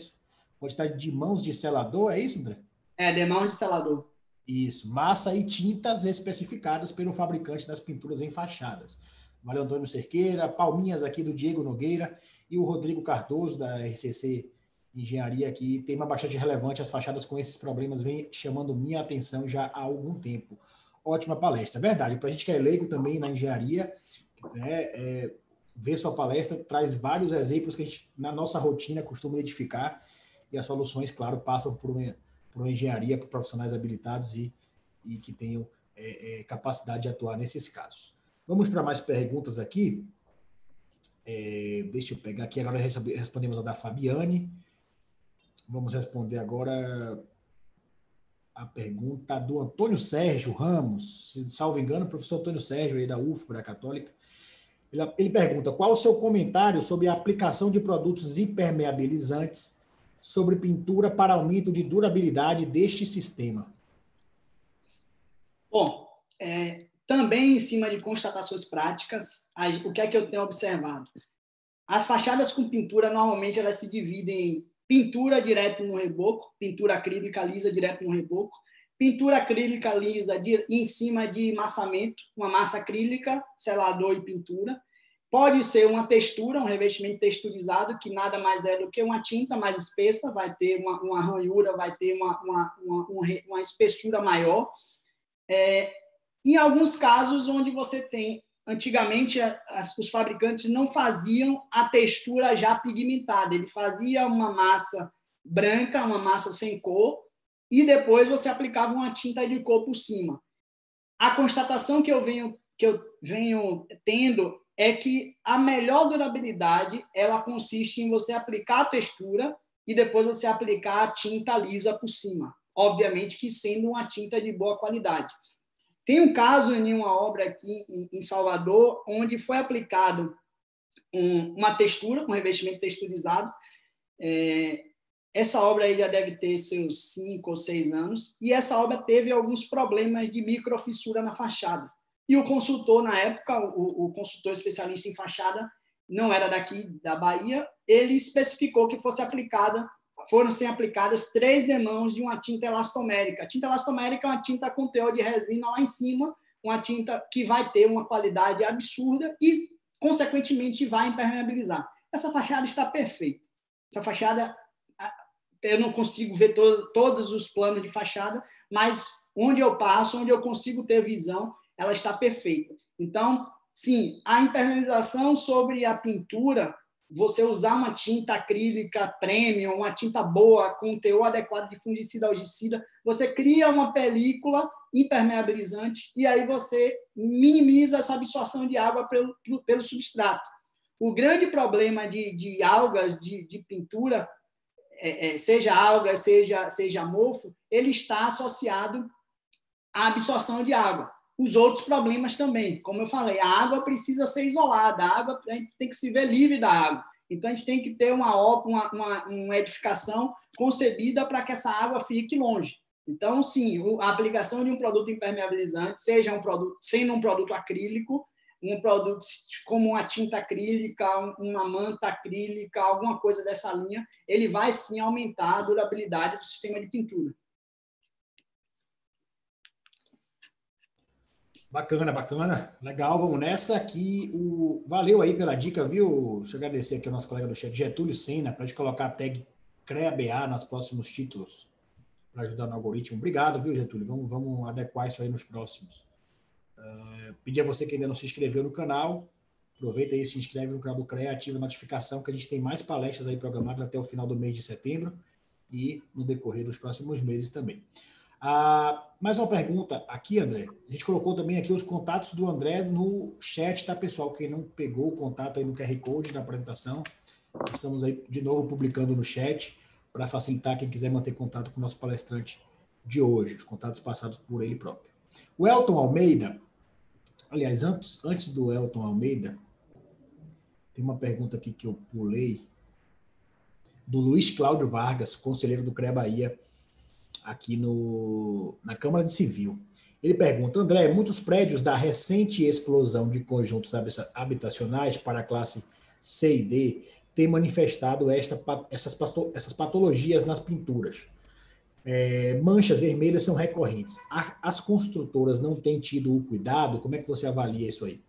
Quantidade de mãos de selador, é isso, André? É, demãos de selador. Isso, massa e tintas especificadas pelo fabricante das pinturas em fachadas. Valeu, Antônio Cerqueira, palminhas aqui do Diego Nogueira e o Rodrigo Cardoso, da RCC Engenharia, aqui, tema bastante relevante, as fachadas com esses problemas vem chamando minha atenção já há algum tempo. Ótima palestra, verdade, para a gente que é leigo também na engenharia, né, ver sua palestra traz vários exemplos que a gente, na nossa rotina, costuma identificar, e as soluções, claro, passam por uma engenharia, por profissionais habilitados e que tenham capacidade de atuar nesses casos. Vamos para mais perguntas aqui. Deixa eu pegar aqui, agora respondemos a da Fabiane. Vamos responder agora a pergunta do Antônio Sérgio Ramos, se salvo engano, o professor Antônio Sérgio, aí da UFBA, da Católica. Ele pergunta, qual o seu comentário sobre a aplicação de produtos impermeabilizantes sobre pintura para aumento de durabilidade deste sistema? Bom, também em cima de constatações práticas, o que é que eu tenho observado? As fachadas com pintura, normalmente, elas se dividem em pintura direto no reboco, pintura acrílica lisa direto no reboco, pintura acrílica lisa em cima de massamento, uma massa acrílica, selador e pintura. Pode ser uma textura, um revestimento texturizado, que nada mais é do que uma tinta mais espessa, vai ter uma ranhura, vai ter uma espessura maior. Em alguns casos onde você tem, antigamente os fabricantes não faziam a textura já pigmentada, ele fazia uma massa branca, uma massa sem cor, e depois você aplicava uma tinta de cor por cima. A constatação que eu venho tendo é que a melhor durabilidade ela consiste em você aplicar a textura e depois você aplicar a tinta lisa por cima, obviamente que sendo uma tinta de boa qualidade. Tem um caso em uma obra aqui em Salvador, onde foi aplicado uma textura, um revestimento texturizado. Essa obra aí já deve ter seus 5 ou 6 anos, e essa obra teve alguns problemas de microfissura na fachada. E o consultor, na época, o consultor especialista em fachada, não era daqui da Bahia, ele especificou que foram ser aplicadas 3 demãos de uma tinta elastomérica. A tinta elastomérica é uma tinta com teor de resina lá em cima, uma tinta que vai ter uma qualidade absurda e, consequentemente, vai impermeabilizar. Essa fachada está perfeita. Essa fachada, eu não consigo ver todos os planos de fachada, mas onde eu passo, onde eu consigo ter visão, ela está perfeita. Então, sim, a impermeabilização sobre a pintura, você usar uma tinta acrílica premium, uma tinta boa, com um teor adequado de fungicida, algicida, você cria uma película impermeabilizante e aí você minimiza essa absorção de água pelo substrato. O grande problema de algas de pintura, seja algas, seja mofo, ele está associado à absorção de água. Os outros problemas também, como eu falei, a água precisa ser isolada, a água a gente tem que se ver livre da água. Então, a gente tem que ter uma edificação concebida para que essa água fique longe. Então, sim, a aplicação de um produto impermeabilizante, seja sendo um produto acrílico, um produto como uma tinta acrílica, uma manta acrílica, alguma coisa dessa linha, ele vai, sim, aumentar a durabilidade do sistema de pintura. Bacana, bacana. Legal, vamos nessa aqui. Valeu aí pela dica, viu? Deixa eu agradecer aqui ao nosso colega do chat, Getúlio Sena, para a gente colocar a tag CREA-BA nos próximos títulos, para ajudar no algoritmo. Obrigado, viu, Getúlio? Vamos adequar isso aí nos próximos. Pedir a você que ainda não se inscreveu no canal, aproveita aí, se inscreve no canal do CREA, ativa a notificação, que a gente tem mais palestras aí programadas até o final do mês de setembro e no decorrer dos próximos meses também. Mais uma pergunta aqui, André. A gente colocou também aqui os contatos do André no chat, tá, pessoal? Quem não pegou o contato aí no QR Code da apresentação, estamos aí de novo publicando no chat para facilitar quem quiser manter contato com o nosso palestrante de hoje, os contatos passados por ele próprio. O Elton Almeida, aliás, antes do Elton Almeida, tem uma pergunta aqui que eu pulei, do Luiz Cláudio Vargas, conselheiro do CREA Bahia, aqui na Câmara de Civil. Ele pergunta, André, muitos prédios da recente explosão de conjuntos habitacionais para a classe C e D têm manifestado essas patologias nas pinturas. Manchas vermelhas são recorrentes. As construtoras não têm tido o cuidado? Como é que você avalia isso aí?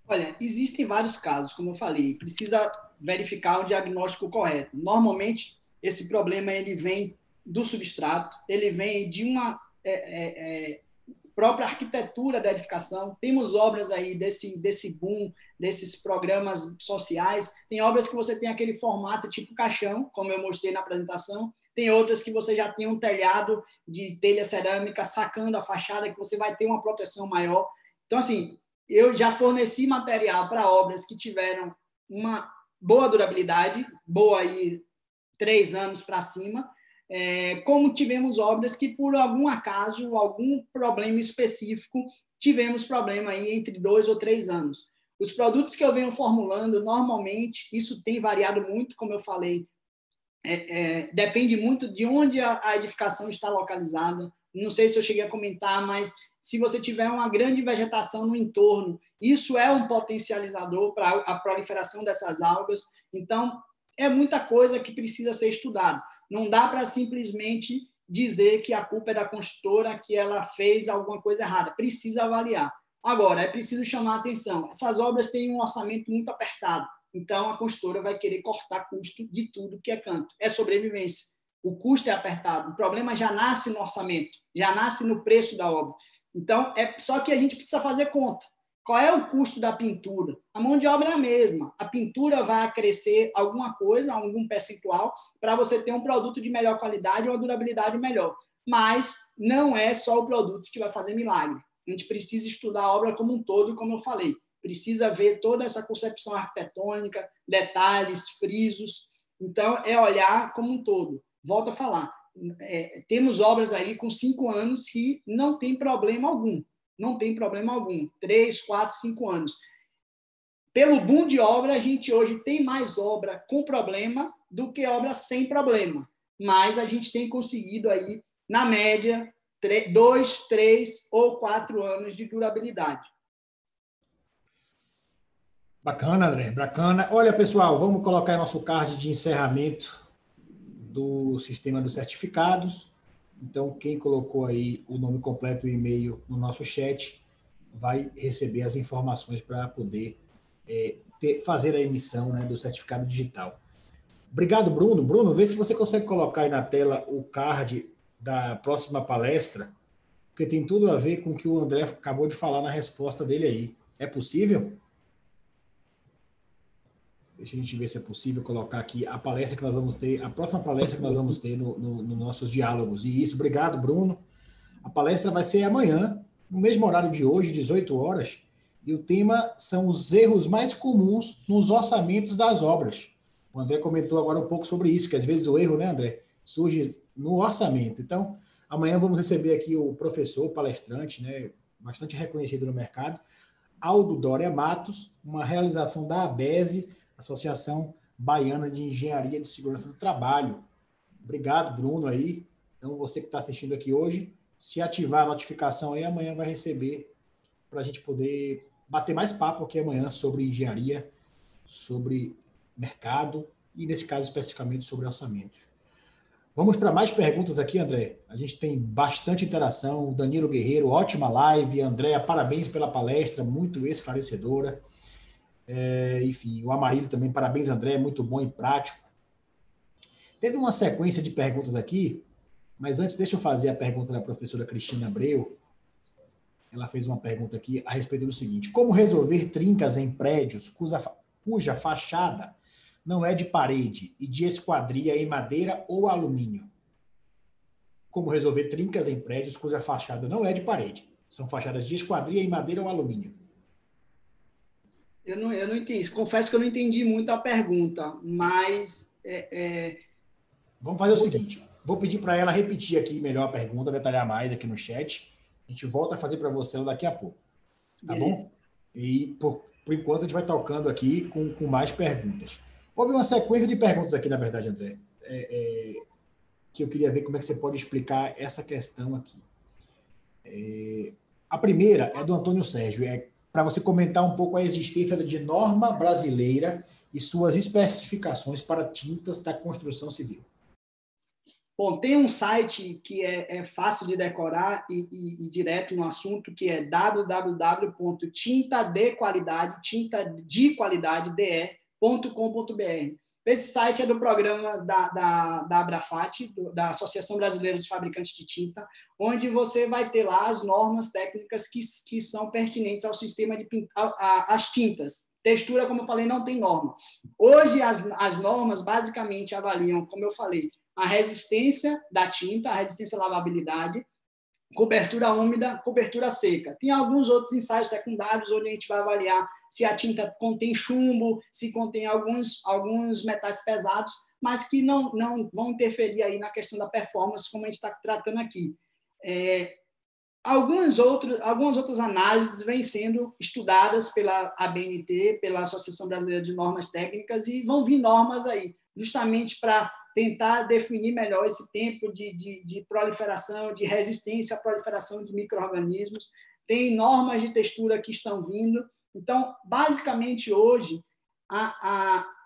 Olha, existem vários casos, como eu falei, precisa verificar o diagnóstico correto. Normalmente, esse problema ele vem do substrato, ele vem de uma própria arquitetura da edificação. Temos obras aí desse boom, desses programas sociais. Tem obras que você tem aquele formato tipo caixão, como eu mostrei na apresentação. Tem outras que você já tem um telhado de telha cerâmica sacando a fachada, que você vai ter uma proteção maior. Então, assim, eu já forneci material para obras que tiveram uma boa durabilidade, boa aí 3 anos para cima, como tivemos obras que, por algum acaso, algum problema específico, tivemos problema aí entre 2 ou 3 anos. Os produtos que eu venho formulando, normalmente, isso tem variado muito, como eu falei, depende muito de onde a edificação está localizada. Não sei se eu cheguei a comentar, mas se você tiver uma grande vegetação no entorno, isso é um potencializador para a proliferação dessas algas. Então, é muita coisa que precisa ser estudada. Não dá para simplesmente dizer que a culpa é da construtora, que ela fez alguma coisa errada. Precisa avaliar. Agora, é preciso chamar a atenção. Essas obras têm um orçamento muito apertado. Então, a construtora vai querer cortar custo de tudo que é canto. É sobrevivência. O custo é apertado. O problema já nasce no orçamento, já nasce no preço da obra. Então, só que a gente precisa fazer conta. Qual é o custo da pintura? A mão de obra é a mesma. A pintura vai crescer alguma coisa, algum percentual, para você ter um produto de melhor qualidade ou uma durabilidade melhor. Mas não é só o produto que vai fazer milagre. A gente precisa estudar a obra como um todo, como eu falei. Precisa ver toda essa concepção arquitetônica, detalhes, frisos. Então, é olhar como um todo. Volto a falar. Temos obras aí com 5 anos que não tem problema algum. Não tem problema algum. 3, 4, 5 anos. Pelo boom de obra, a gente hoje tem mais obra com problema do que obra sem problema. Mas a gente tem conseguido aí, na média, 2, 3 ou 4 anos de durabilidade. Bacana, André, bacana. Olha, pessoal, vamos colocar nosso card de encerramento do sistema dos certificados. Então, quem colocou aí o nome completo e o e-mail no nosso chat vai receber as informações para poder fazer a emissão, né, do certificado digital. Obrigado, Bruno. Bruno, vê se você consegue colocar aí na tela o card da próxima palestra, porque tem tudo a ver com o que o André acabou de falar na resposta dele aí. É possível? Deixa a gente ver se é possível colocar aqui a palestra que nós vamos ter, a próxima palestra que nós vamos ter no nossos diálogos. E isso, obrigado, Bruno. A palestra vai ser amanhã, no mesmo horário de hoje, 18 horas, e o tema são os erros mais comuns nos orçamentos das obras. O André comentou agora um pouco sobre isso, que às vezes o erro, né, André, surge no orçamento. Então, amanhã vamos receber aqui o professor, palestrante, né, bastante reconhecido no mercado, Aldo Dória Matos, uma realização da ABESE, Associação Baiana de Engenharia de Segurança do Trabalho. Obrigado, Bruno, aí. Então, você que está assistindo aqui hoje, se ativar a notificação aí, amanhã vai receber para a gente poder bater mais papo aqui amanhã sobre engenharia, sobre mercado e, nesse caso, especificamente sobre orçamentos. Vamos para mais perguntas aqui, André. A gente tem bastante interação. Danilo Guerreiro, ótima live. Andréa, parabéns pela palestra, muito esclarecedora. Enfim, o Amarílio também, parabéns, André, muito bom e prático. Teve uma sequência de perguntas aqui, mas antes deixa eu fazer a pergunta da professora Cristina Abreu. Ela fez uma pergunta aqui a respeito do seguinte: como resolver trincas em prédios cuja fachada não é de parede e de esquadria em madeira ou alumínio? Como resolver trincas em prédios cuja fachada não é de parede, são fachadas de esquadria em madeira ou alumínio? Eu não entendi. Confesso que eu não entendi muito a pergunta, mas... Vamos fazer o seguinte, vou pedir para ela repetir aqui melhor a pergunta, detalhar mais aqui no chat. A gente volta a fazer para você daqui a pouco, tá bom? E por enquanto a gente vai tocando aqui com mais perguntas. Houve uma sequência de perguntas aqui, na verdade, André, que eu queria ver como é que você pode explicar essa questão aqui. A primeira é do Antônio Sérgio, para você comentar um pouco a existência de norma brasileira e suas especificações para tintas da construção civil. Bom, tem um site que é fácil de decorar e direto no assunto, que é www.tintadequalidade.com.br. Esse site é do programa da Abrafat, da Associação Brasileira dos Fabricantes de Tinta, onde você vai ter lá as normas técnicas que são pertinentes ao sistema de as tintas. Textura, como eu falei, não tem norma. Hoje, as normas basicamente avaliam, como eu falei, a resistência da tinta, a resistência à lavabilidade, cobertura úmida, cobertura seca. Tem alguns outros ensaios secundários onde a gente vai avaliar se a tinta contém chumbo, se contém alguns metais pesados, mas que não vão interferir aí na questão da performance, como a gente está tratando aqui. Algumas outras análises vêm sendo estudadas pela ABNT, pela Associação Brasileira de Normas Técnicas, e vão vir normas aí, justamente para tentar definir melhor esse tempo de proliferação, de resistência à proliferação de micro-organismos. Tem normas de textura que estão vindo. Então, basicamente, hoje,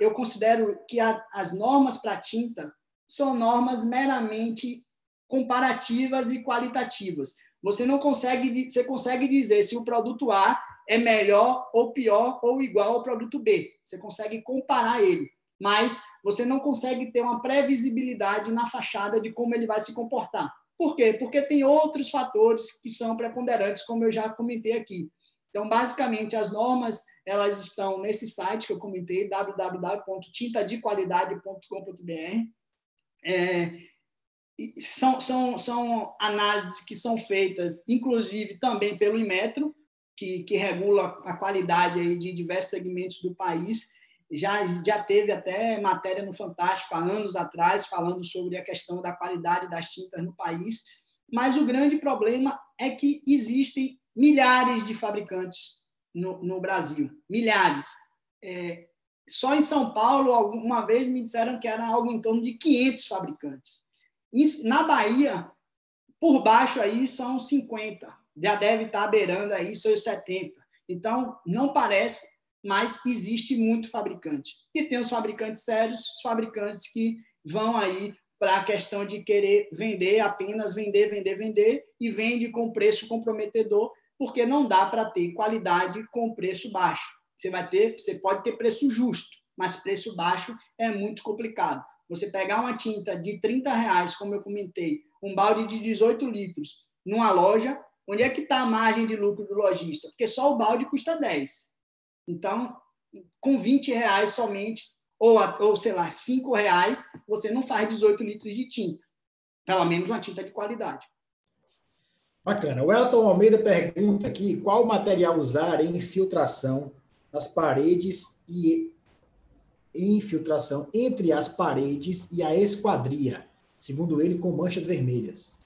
eu considero que as normas para tinta são normas meramente comparativas e qualitativas. Você consegue dizer se o produto A é melhor ou pior ou igual ao produto B. Você consegue comparar ele, mas você não consegue ter uma previsibilidade na fachada de como ele vai se comportar. Por quê? Porque tem outros fatores que são preponderantes, como eu já comentei aqui. Então, basicamente, as normas elas estão nesse site que eu comentei, www.tintadequalidade.com.br. São análises que são feitas, inclusive, também pelo Inmetro, que regula a qualidade aí de diversos segmentos do país. Já teve até matéria no Fantástico há anos atrás, falando sobre a questão da qualidade das tintas no país. Mas o grande problema é que existem milhares de fabricantes no Brasil. Milhares. Só em São Paulo, uma vez me disseram que era algo em torno de 500 fabricantes. Na Bahia, Por baixo aí são 50, já deve estar beirando aí seus 70. Então, não parece, mas existe muito fabricante. E tem os fabricantes sérios, os fabricantes que vão aí para a questão de querer vender, apenas vender, e vende com preço comprometedor, porque não dá para ter qualidade com preço baixo. Você pode ter preço justo, mas preço baixo é muito complicado. Você pegar uma tinta de R$30, como eu comentei, um balde de 18 litros, numa loja, onde é que está a margem de lucro do lojista? Porque só o balde custa 10. Então, com R$20 somente, ou sei lá, R$5, você não faz 18 litros de tinta. Pelo menos uma tinta de qualidade. Bacana. O Elton Almeida pergunta aqui qual material usar em infiltração nas paredes e infiltração entre as paredes e a esquadria, segundo ele, com manchas vermelhas.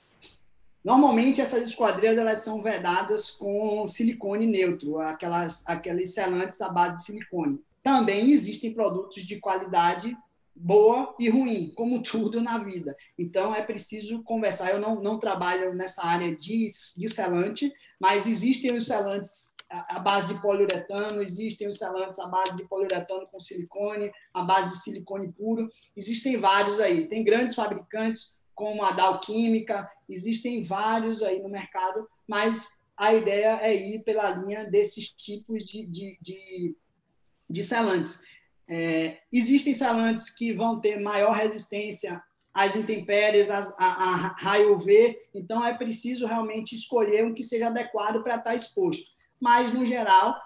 Normalmente, essas esquadrias elas são vedadas com silicone neutro, aqueles selantes à base de silicone. Também existem produtos de qualidade boa e ruim, como tudo na vida. Então, é preciso conversar. Eu não trabalho nessa área de selante, mas existem os selantes à base de poliuretano, existem os selantes à base de poliuretano com silicone, à base de silicone puro. Existem vários aí. Tem grandes fabricantes, como a Dow Química, existem vários aí no mercado, mas a ideia é ir pela linha desses tipos de selantes. Existem selantes que vão ter maior resistência às intempéries, a raio UV, então é preciso realmente escolher um que seja adequado para estar exposto. Mas, no geral,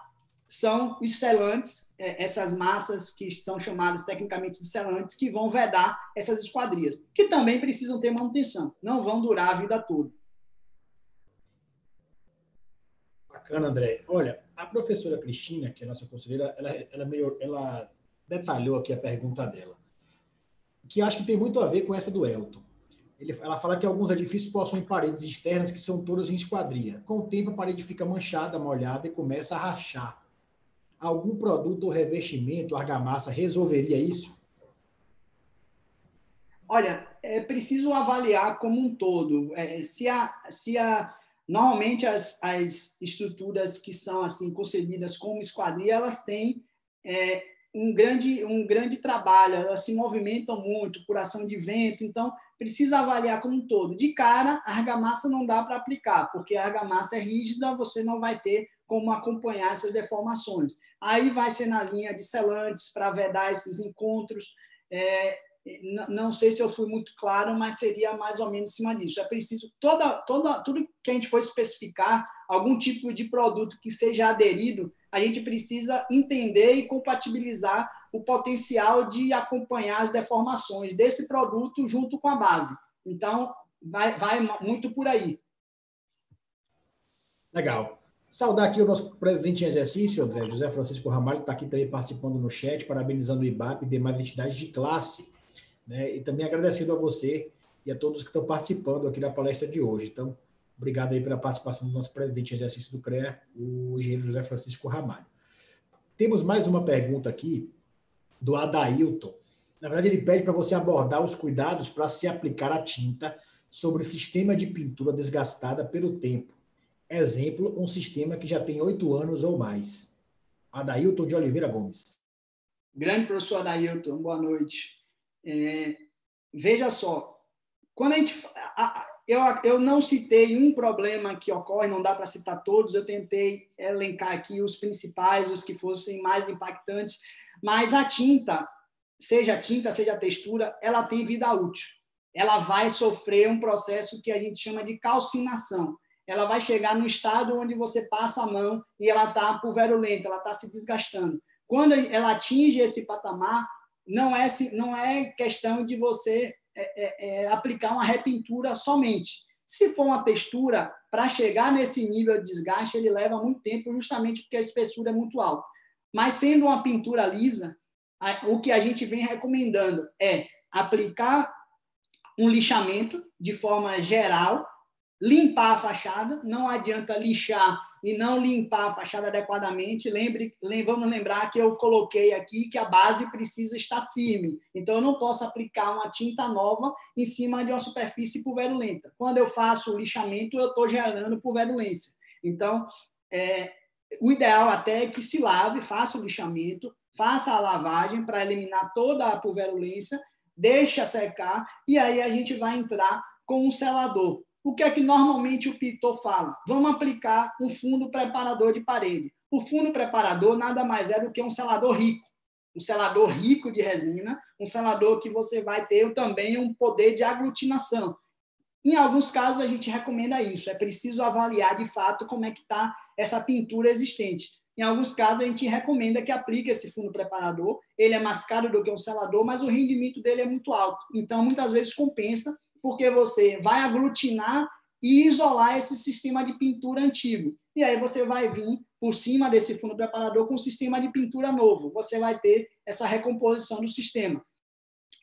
são os selantes, essas massas que são chamadas tecnicamente de selantes, que vão vedar essas esquadrias, que também precisam ter manutenção, não vão durar a vida toda. Bacana, André. Olha, a professora Cristina, que é a nossa conselheira, ela detalhou aqui a pergunta dela, que acho que tem muito a ver com essa do Elton. Ela fala que alguns edifícios possuem paredes externas que são todas em esquadria. Com o tempo, a parede fica manchada, molhada e começa a rachar. Algum produto ou revestimento, argamassa, resolveria isso? Olha, é preciso avaliar como um todo. Normalmente, as estruturas que são assim concebidas como esquadria, elas têm um grande trabalho, elas se movimentam muito por ação de vento, então precisa avaliar como um todo. De cara, a argamassa não dá para aplicar, porque a argamassa é rígida, você não vai ter como acompanhar essas deformações. Aí vai ser na linha de selantes para vedar esses encontros. Não sei se eu fui muito claro, mas seria mais ou menos em cima disso. É preciso, tudo que a gente for especificar, algum tipo de produto que seja aderido, a gente precisa entender e compatibilizar o potencial de acompanhar as deformações desse produto junto com a base. Então, vai muito por aí. Legal. Saudar aqui o nosso presidente em exercício, André, José Francisco Ramalho, que está aqui também participando no chat, parabenizando o IBAP e demais entidades de classe, né? E também agradecendo a você e a todos que estão participando aqui da palestra de hoje. Então, obrigado aí pela participação do nosso presidente em exercício do CREA, o engenheiro José Francisco Ramalho. Temos mais uma pergunta aqui do Adailton. Na verdade, ele pede para você abordar os cuidados para se aplicar a tinta sobre o sistema de pintura desgastada pelo tempo. Exemplo, um sistema que já tem 8 anos ou mais. Adailton de Oliveira Gomes. Grande professor Adailton, boa noite. Veja só, quando eu não citei um problema que ocorre, não dá para citar todos, eu tentei elencar aqui os principais, os que fossem mais impactantes, mas a tinta, seja a textura, ela tem vida útil. Ela vai sofrer um processo que a gente chama de calcinação. Ela vai chegar no estado onde você passa a mão e ela está pulverulenta, ela está se desgastando. Quando ela atinge esse patamar, não é questão de você aplicar uma repintura somente. Se for uma textura, para chegar nesse nível de desgaste, ele leva muito tempo, justamente porque a espessura é muito alta. Mas sendo uma pintura lisa, o que a gente vem recomendando é aplicar um lixamento de forma geral, limpar a fachada, não adianta lixar e não limpar a fachada adequadamente, vamos lembrar que eu coloquei aqui que a base precisa estar firme. Então, eu não posso aplicar uma tinta nova em cima de uma superfície pulverulenta. Quando eu faço o lixamento, eu estou gerando pulverulência. Então, o ideal até é que se lave, faça o lixamento, faça a lavagem para eliminar toda a pulverulência, deixa secar, e aí a gente vai entrar com um selador. O que é que normalmente o pintor fala? Vamos aplicar um fundo preparador de parede. O fundo preparador nada mais é do que um selador rico. Um selador rico de resina, um selador que você vai ter também um poder de aglutinação. Em alguns casos, a gente recomenda isso. É preciso avaliar, de fato, como é que está essa pintura existente. Em alguns casos, a gente recomenda que aplique esse fundo preparador. Ele é mais caro do que um selador, mas o rendimento dele é muito alto. Então, muitas vezes, compensa, porque você vai aglutinar e isolar esse sistema de pintura antigo. E aí você vai vir por cima desse fundo preparador com um sistema de pintura novo. Você vai ter essa recomposição do sistema.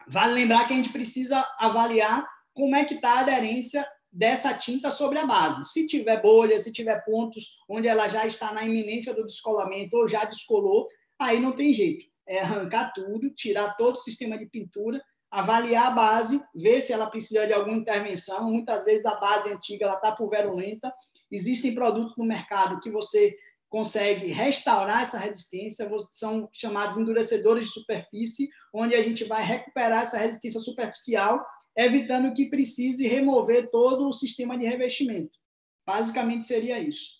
Vale lembrar que a gente precisa avaliar como é que está a aderência dessa tinta sobre a base. Se tiver bolha, se tiver pontos onde ela já está na iminência do descolamento ou já descolou, aí não tem jeito. É arrancar tudo, tirar todo o sistema de pintura, avaliar a base, ver se ela precisa de alguma intervenção. Muitas vezes a base antiga está pulverulenta. Existem produtos no mercado que você consegue restaurar essa resistência, são chamados endurecedores de superfície, onde a gente vai recuperar essa resistência superficial, evitando que precise remover todo o sistema de revestimento. Basicamente seria isso.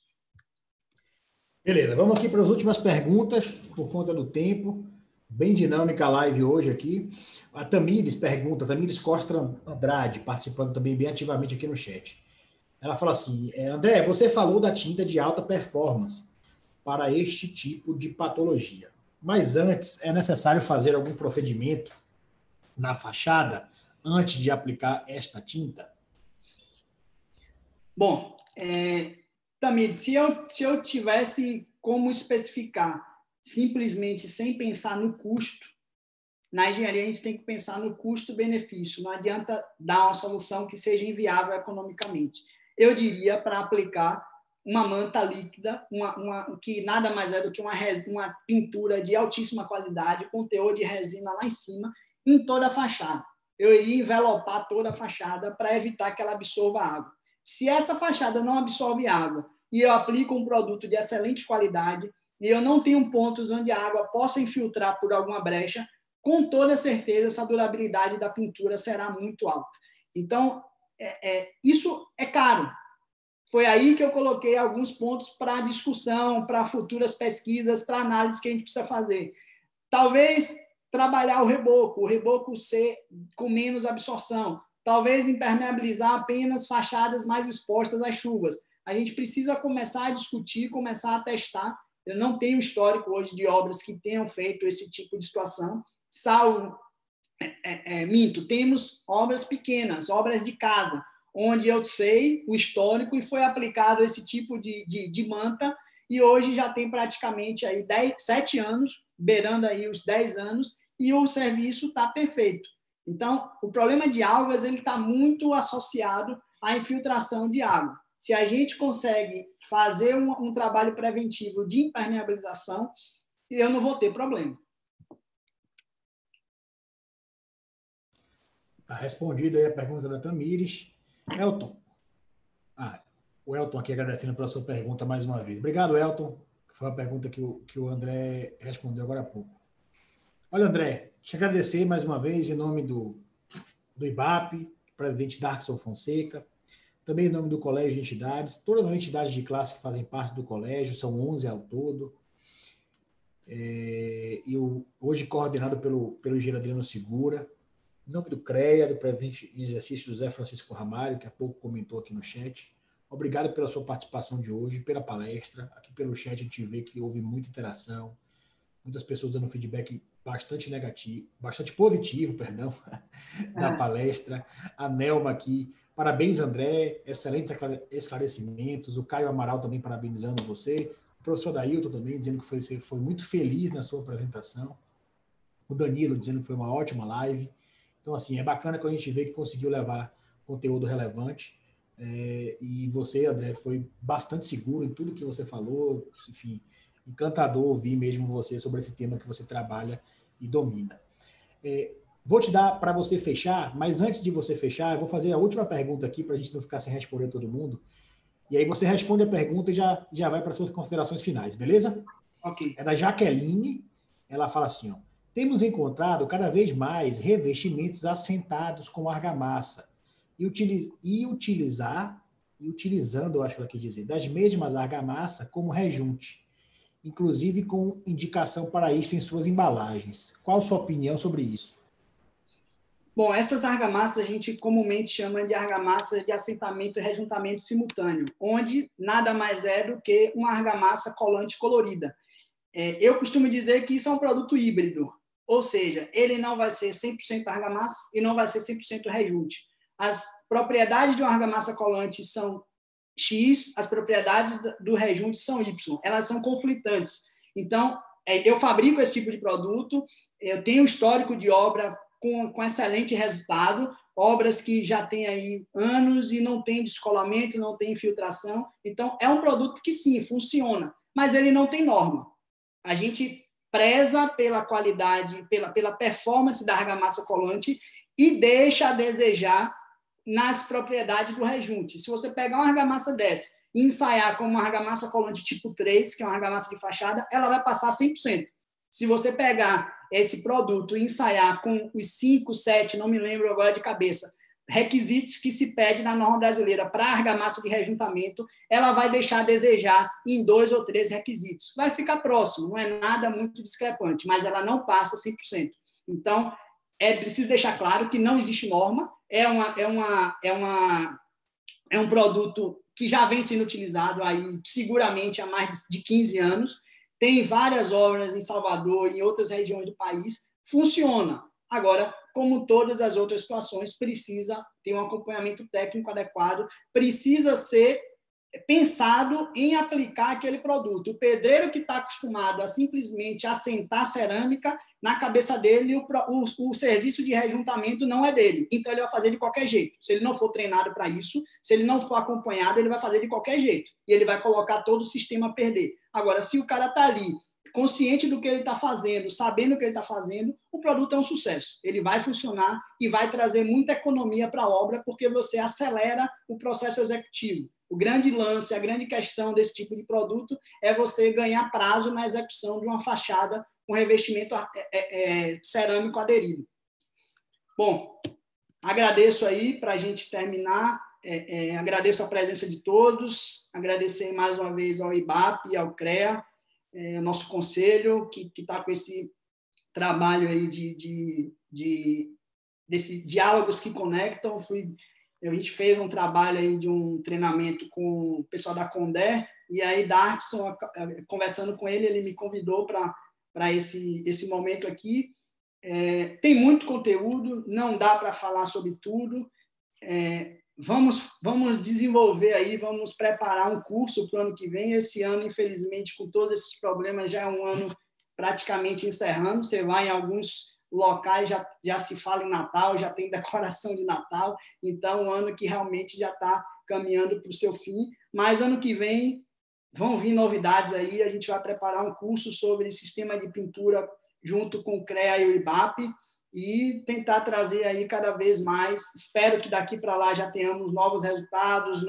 Beleza, vamos aqui para as últimas perguntas, por conta do tempo. Bem dinâmica a live hoje aqui. A Tamires pergunta, Tamires Costa Andrade, participando também bem ativamente aqui no chat. Ela fala assim, André, você falou da tinta de alta performance para este tipo de patologia. Mas antes, é necessário fazer algum procedimento na fachada antes de aplicar esta tinta? Bom, Tamires, se eu tivesse como especificar simplesmente sem pensar no custo, na engenharia a gente tem que pensar no custo-benefício, não adianta dar uma solução que seja inviável economicamente. Eu diria para aplicar uma manta líquida, que nada mais é do que uma pintura de altíssima qualidade, com teor de resina lá em cima, em toda a fachada. Eu iria envelopar toda a fachada para evitar que ela absorva água. Se essa fachada não absorve água e eu aplico um produto de excelente qualidade e eu não tenho pontos onde a água possa infiltrar por alguma brecha, com toda certeza essa durabilidade da pintura será muito alta. Então, isso é caro. Foi aí que eu coloquei alguns pontos para discussão, para futuras pesquisas, para análise que a gente precisa fazer. Talvez trabalhar o reboco ser com menos absorção, talvez impermeabilizar apenas fachadas mais expostas às chuvas. A gente precisa começar a discutir, começar a testar. Eu não tenho histórico hoje de obras que tenham feito esse tipo de situação, salvo, minto, temos obras pequenas, obras de casa, onde eu sei o histórico e foi aplicado esse tipo de manta, e hoje já tem praticamente aí 7 anos, beirando aí os 10 anos, e o serviço está perfeito. Então, o problema de algas está muito associado à infiltração de água. Se a gente consegue fazer um trabalho preventivo de impermeabilização, eu não vou ter problema. Está respondida aí a pergunta da Tamires. Elton. O Elton aqui agradecendo pela sua pergunta mais uma vez. Obrigado, Elton. Foi a pergunta que o André respondeu agora há pouco. Olha, André, te agradecer mais uma vez em nome do IBAP, presidente Darkson Fonseca, também em nome do Colégio de Entidades, todas as entidades de classe que fazem parte do colégio, são 11 ao todo, hoje coordenado pelo engenheiro Adriano Segura, em nome do CREA, do presidente em exercício José Francisco Ramalho, que há pouco comentou aqui no chat. Obrigado pela sua participação de hoje, pela palestra. Aqui pelo chat a gente vê que houve muita interação, muitas pessoas dando feedback bastante negativo, bastante positivo, da palestra. A Nelma aqui, parabéns, André, excelentes esclarecimentos. O Caio Amaral também parabenizando você. O professor Dailton também dizendo que foi muito feliz na sua apresentação. O Danilo dizendo que foi uma ótima live. Então, assim, é bacana quando a gente vê que conseguiu levar conteúdo relevante. E você, André, foi bastante seguro em tudo que você falou. Enfim, encantador ouvir mesmo você sobre esse tema que você trabalha e domina. Vou te dar para você fechar, mas antes de você fechar, eu vou fazer a última pergunta aqui para a gente não ficar sem responder todo mundo. E aí você responde a pergunta e já vai para as suas considerações finais, beleza? Ok. É da Jaqueline. Ela fala assim, ó: temos encontrado cada vez mais revestimentos assentados com argamassa utilizando, eu acho que ela quer dizer, das mesmas argamassa como rejunte, inclusive com indicação para isso em suas embalagens. Qual a sua opinião sobre isso? Bom, essas argamassas a gente comumente chama de argamassa de assentamento e rejuntamento simultâneo, onde nada mais é do que uma argamassa colante colorida. Eu costumo dizer que isso é um produto híbrido, ou seja, ele não vai ser 100% argamassa e não vai ser 100% rejunte. As propriedades de uma argamassa colante são X, as propriedades do rejunte são Y. Elas são conflitantes. Então, eu fabrico esse tipo de produto, eu tenho um histórico de obra com excelente resultado, obras que já têm aí anos e não tem descolamento, não tem infiltração. Então, é um produto que, sim, funciona, mas ele não tem norma. A gente preza pela qualidade, pela performance da argamassa colante e deixa a desejar nas propriedades do rejunte. Se você pegar uma argamassa dessa e ensaiar com uma argamassa colante tipo 3, que é uma argamassa de fachada, ela vai passar 100%. Se você pegar esse produto e ensaiar com os 5, 7, não me lembro agora de cabeça, requisitos que se pede na norma brasileira para a argamassa de rejuntamento, ela vai deixar a desejar em 2 ou 3 requisitos. Vai ficar próximo, não é nada muito discrepante, mas ela não passa 100%. Então, é preciso deixar claro que não existe norma, é um produto que já vem sendo utilizado aí seguramente há mais de 15 anos, tem várias obras em Salvador e em outras regiões do país, funciona. Agora, como todas as outras situações, precisa ter um acompanhamento técnico adequado, precisa ser pensado em aplicar aquele produto. O pedreiro que está acostumado a simplesmente assentar cerâmica, na cabeça dele, o serviço de rejuntamento não é dele. Então, ele vai fazer de qualquer jeito. Se ele não for treinado para isso, se ele não for acompanhado, ele vai fazer de qualquer jeito. E ele vai colocar todo o sistema a perder. Agora, se o cara está ali, consciente do que ele está fazendo, sabendo o que ele está fazendo, o produto é um sucesso. Ele vai funcionar e vai trazer muita economia para a obra, porque você acelera o processo executivo. O grande lance, a grande questão desse tipo de produto é você ganhar prazo na execução de uma fachada com revestimento cerâmico aderido. Bom, agradeço aí para a gente terminar. Agradeço a presença de todos, agradecer mais uma vez ao IBAP e ao CREA, nosso conselho, que está com esse trabalho aí desses diálogos que conectam. A gente fez um trabalho aí de um treinamento com o pessoal da Condé, e aí Darkson, conversando com ele me convidou para esse momento aqui. Tem muito conteúdo, não dá para falar sobre tudo. Vamos desenvolver aí, vamos preparar um curso para o ano que vem. Esse ano, infelizmente, com todos esses problemas, já é um ano praticamente encerrando. Você vai em alguns locais, já se fala em Natal, já tem decoração de Natal, então um ano que realmente já está caminhando para o seu fim, mas ano que vem vão vir novidades aí, a gente vai preparar um curso sobre sistema de pintura junto com o CREA e o IBAP, e tentar trazer aí cada vez mais, espero que daqui para lá já tenhamos novos resultados,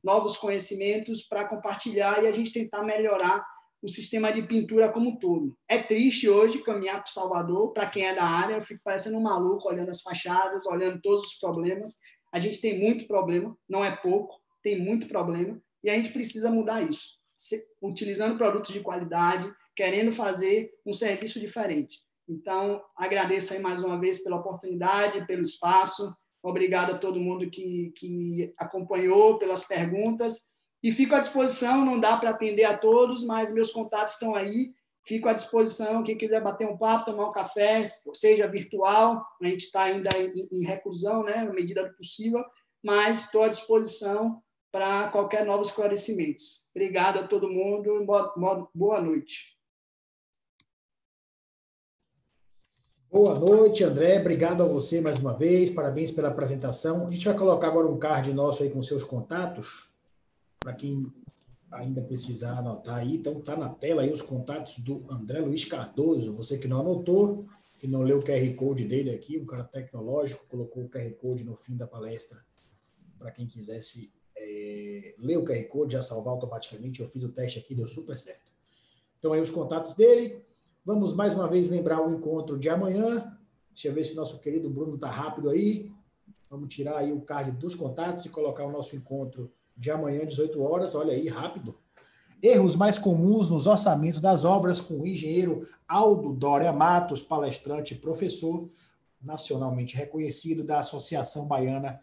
novos conhecimentos para compartilhar e a gente tentar melhorar o sistema de pintura como um todo. É triste hoje caminhar para Salvador, para quem é da área, eu fico parecendo um maluco olhando as fachadas, olhando todos os problemas. A gente tem muito problema, não é pouco, tem muito problema, e a gente precisa mudar isso, utilizando produtos de qualidade, querendo fazer um serviço diferente. Então, agradeço aí mais uma vez pela oportunidade, pelo espaço, obrigado a todo mundo que acompanhou, pelas perguntas, e fico à disposição, não dá para atender a todos, mas meus contatos estão aí, fico à disposição, quem quiser bater um papo, tomar um café, seja virtual, a gente está ainda em reclusão, né, na medida do possível, mas estou à disposição para qualquer novo esclarecimento. Obrigado a todo mundo, boa noite. Boa noite, André. Obrigado a você mais uma vez. Parabéns pela apresentação. A gente vai colocar agora um card nosso aí com seus contatos, para quem ainda precisar anotar aí. Então, tá na tela aí os contatos do André Luiz Cardoso. Você que não anotou, que não leu o QR Code dele aqui, um cara tecnológico, colocou o QR Code no fim da palestra para quem quisesse ler o QR Code, já salvar automaticamente. Eu fiz o teste aqui, deu super certo. Então, aí os contatos dele. Vamos mais uma vez lembrar o encontro de amanhã. Deixa eu ver se nosso querido Bruno está rápido aí. Vamos tirar aí o card dos contatos e colocar o nosso encontro de amanhã, 18 horas. Olha aí, rápido. Erros mais comuns nos orçamentos das obras com o engenheiro Aldo Dória Matos, palestrante e professor nacionalmente reconhecido da Associação Baiana.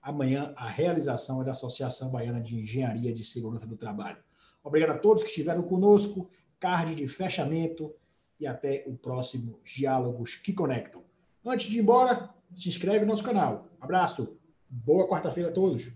Amanhã, a realização é da Associação Baiana de Engenharia de Segurança do Trabalho. Obrigado a todos que estiveram conosco. Card de fechamento. E até o próximo Diálogos que Conectam. Antes de ir embora, se inscreve no nosso canal. Abraço. Boa quarta-feira a todos.